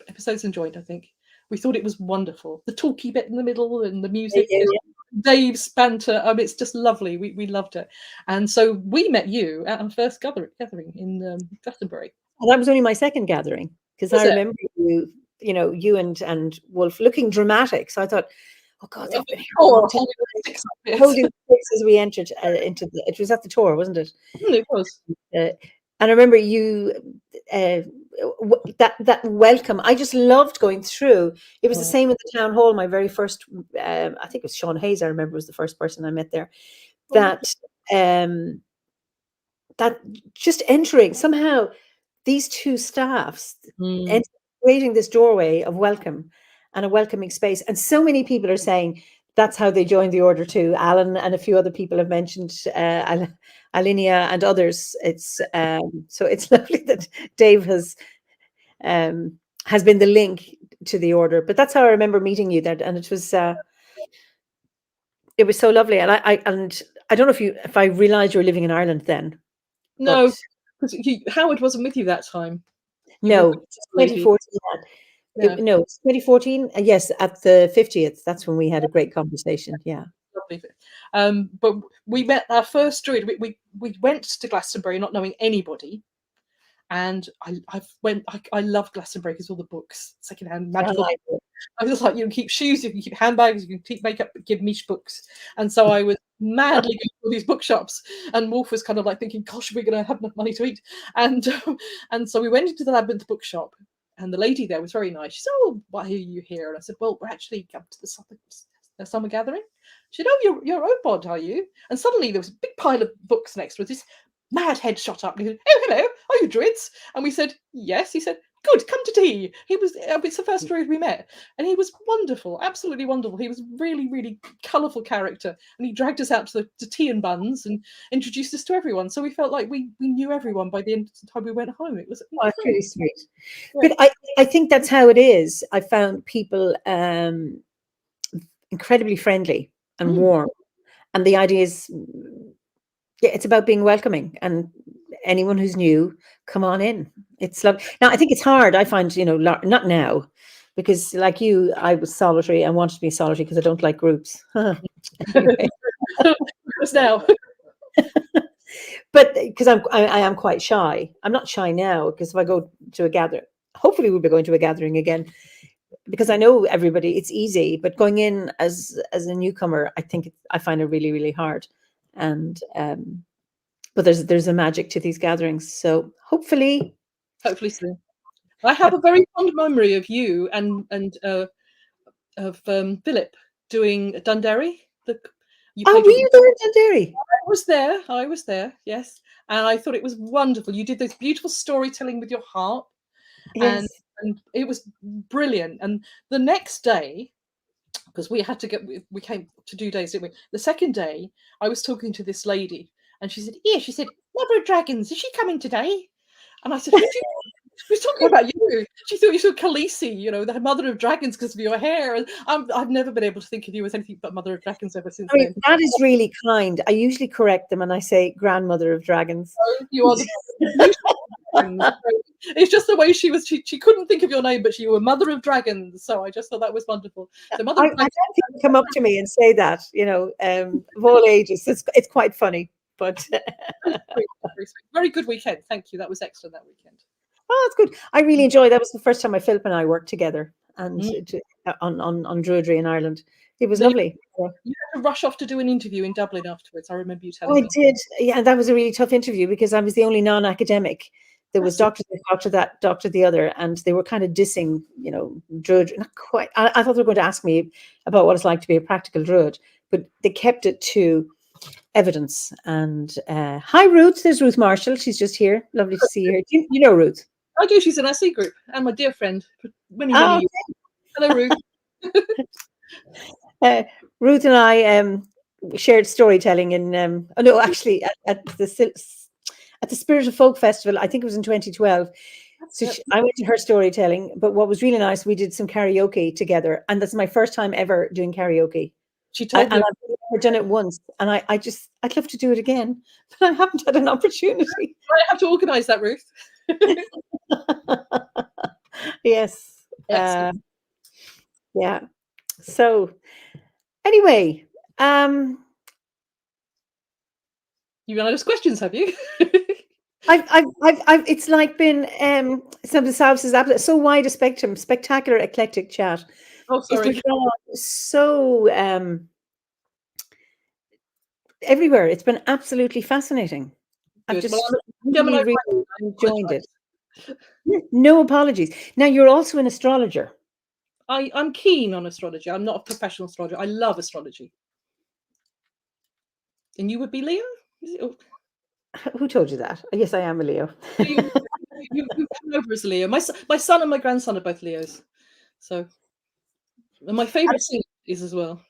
episodes and joined, I think. We thought it was wonderful. The talky bit in the middle and the music. Yeah. Dave's banter. It's just lovely. We loved it. And so we met you at our first gathering in Glastonbury.
Well, that was only my second gathering, because I remember you and Wolf looking dramatic. So I thought, oh God, they've been holding sticks as we entered into it was at the tour, wasn't it?
It was.
And I remember you that welcome. I just loved going through. It was the same at the town hall. My very first, I think it was Sean Hayes. I remember was the first person I met there. That just entering somehow these two staffs creating this doorway of welcome and a welcoming space. And so many people are saying that's how they joined the order too. Alan and a few other people have mentioned Alinia and others. It's so it's lovely that Dave has been the link to the order. But that's how I remember meeting you there, and it was so lovely. And I don't know if I realized you were living in Ireland then.
No, because Howard wasn't with you that time.
No, 2014. Yeah. No, 2014. Yes, at the 50th. That's when we had a great conversation. Yeah.
Lovely. But we met our first druid. We went to Glastonbury not knowing anybody. And I love Glastonbury because all the books, secondhand magical. I was like, you can keep shoes, you can keep handbags, you can keep makeup, but give niche books. And so I was madly going to all these bookshops, and Wolf was kind of like thinking, gosh, we're going to have enough money to eat. And so we went into the Labyrinth bookshop, and the lady there was very nice. She said, oh, why are you here? And I said, well, we're actually come to the summer gathering. She said, oh, you're OBOD, are you? And suddenly there was a big pile of books next to us. This mad head shot up and he said, oh, hello, are you druids? And we said, yes. He said, good, come to tea. It's the first druid we met. And he was wonderful, absolutely wonderful. He was really, really colourful character. And he dragged us out to tea and buns and introduced us to everyone. So we felt like we knew everyone by the end of the time we went home. It was
pretty sweet. Yeah. But I think that's how it is. I found people incredibly friendly and warm. And the idea is, it's about being welcoming, and anyone who's new, come on in. It's lovely. Now, I think it's hard. I find, not now, because like you, I was solitary and wanted to be solitary because I don't like groups.
Anyway. Now.
But because I am quite shy. I'm not shy now, because if I go to a gathering, hopefully we'll be going to a gathering again, because I know everybody, it's easy. But going in as a newcomer, I find it really, really hard. And but there's a magic to these gatherings, so hopefully
soon. I have a very fond memory of you and of Philip doing Dundee.
You were you there in Dundee?
I was there, yes. And I thought it was wonderful. You did this beautiful storytelling with your harp.
Yes.
And it was brilliant. And the next day, because we came to do days, didn't we? The second day, I was talking to this lady, and she said, Mother of Dragons, is she coming today? And I said, Who's talking about you? She thought you saw Khaleesi, the Mother of Dragons, because of your hair. And I've never been able to think of you as anything but Mother of Dragons ever since then.
That is really kind. I usually correct them and I say Grandmother of Dragons.
Oh, you are the it's just the way she was. She couldn't think of your name, but you were Mother of Dragons. So I just thought that was wonderful. So
I don't think people come up to me and say that, of all ages. It's quite funny, but
very good weekend. Thank you. That was excellent that weekend.
Oh, that's good. I really enjoyed. That was the first time Philip and I worked together and on Druidry in Ireland. It was lovely.
You had to rush off to do an interview in Dublin afterwards. I remember you telling me.
I did. Yeah, that was a really tough interview because I was the only non-academic. There was doctor this, doctor that, doctor the other, and they were kind of dissing, Druid. Not quite. I thought they were going to ask me about what it's like to be a practical Druid, but they kept it to evidence. And hi, Ruth. There's Ruth Marshall. She's just here. Lovely to see her. You know Ruth?
I do. She's an SE group and my dear friend for many years. Hello, Ruth.
Ruth and I shared storytelling in actually at the Spirit of Folk Festival. I think it was in 2012. So I went to her storytelling, but what was really nice, we did some karaoke together, and that's my first time ever doing karaoke.
She told me,
and I've never done it once, and I'd love to do it again, but I haven't had an opportunity.
I have to organise that, Ruth.
Yes. Yeah. So anyway,
you've run out of questions, have you?
I've it's like been some of the South is so wide a spectrum, spectacular, eclectic chat.
Oh, sorry.
So everywhere. It's been absolutely fascinating. I've just really enjoyed it. No apologies. Now you're also an astrologer.
I'm keen on astrology. I'm not a professional astrologer. I love astrology. And you would be Leo?
Who told you that? Yes, I am a Leo.
you come over as a Leo. My son and my grandson are both Leos. So, and my favourite singer is as well.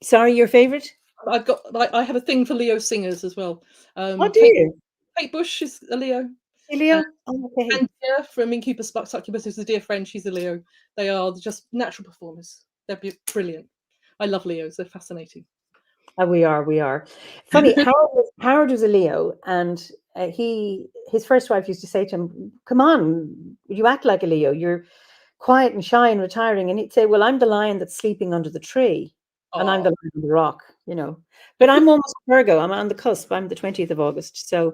Sorry, your favourite?
I have a thing for Leo singers as well.
What do you?
Kate Bush is a Leo.
Leo? Okay.
And Tia from Incubus Succubus is a dear friend. She's a Leo. They are just natural performers. They're brilliant. I love Leos. They're fascinating.
We are. Funny, Howard was a Leo, and his first wife used to say to him, "Come on, you act like a Leo. You're quiet and shy and retiring." And he'd say, "Well, I'm the lion that's sleeping under the tree, and I'm the lion on the rock, But I'm almost Virgo. I'm on the cusp. I'm the 20th of August, so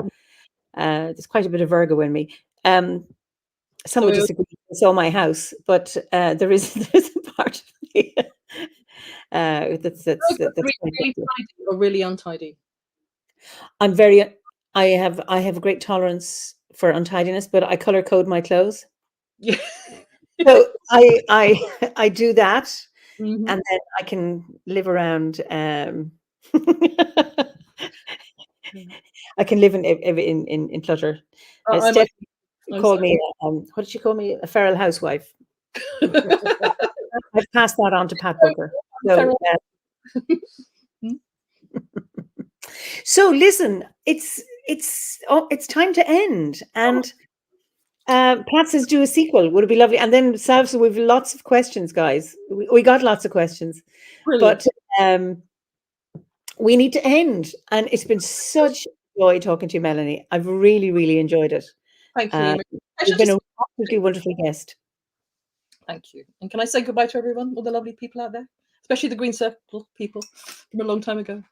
there's quite a bit of Virgo in me. Some would disagree. It's all my house, but there's a part of me that's
really tidy or really untidy.
I have a great tolerance for untidiness, but I color code my clothes.
Yeah.
So I do that, and then I can live around. I can live in clutter. Steph called me. What did she call me? A feral housewife. I've passed that on to Pat Booker. So listen, it's time to end, and Pat says do a sequel. Would it be lovely? And then so we've lots of questions, guys. We got lots of questions. Brilliant. But we need to end, and it's been such joy talking to you, Melanie. I've really, really enjoyed it.
Thank you.
You've been an absolutely wonderful guest.
Thank you. And can I say goodbye to everyone, all the lovely people out there, especially the Green Circle people from a long time ago?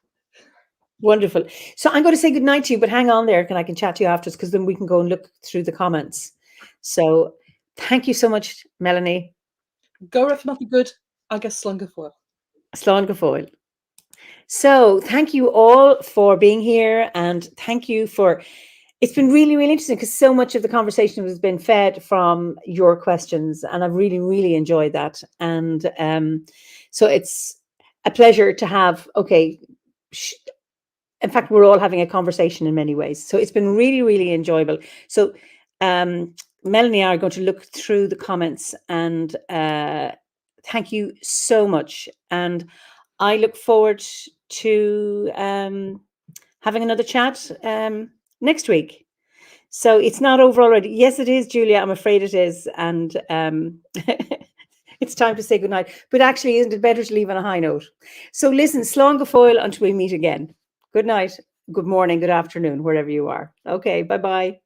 Wonderful. So I'm going to say good night to you, but hang on there, and I can chat to you afterwards, because then we can go and look through the comments. So thank you so much, Melanie.
Go raibh maithí good, agus slán go fóill.
Slán go fóill. So thank you all for being here, and thank you for, it's been really, really interesting, because so much of the conversation has been fed from your questions, and I've really, really enjoyed that. And so it's a pleasure to have. Okay. In fact, we're all having a conversation in many ways. So it's been really, really enjoyable. So Melanie and I are going to look through the comments, and thank you so much. And I look forward to having another chat next week. So it's not over already. Yes, it is, Julia. I'm afraid it is. And it's time to say goodnight. But actually, isn't it better to leave on a high note? So listen, slán go fóill until we meet again. Good night, good morning, good afternoon, wherever you are. Okay, bye-bye.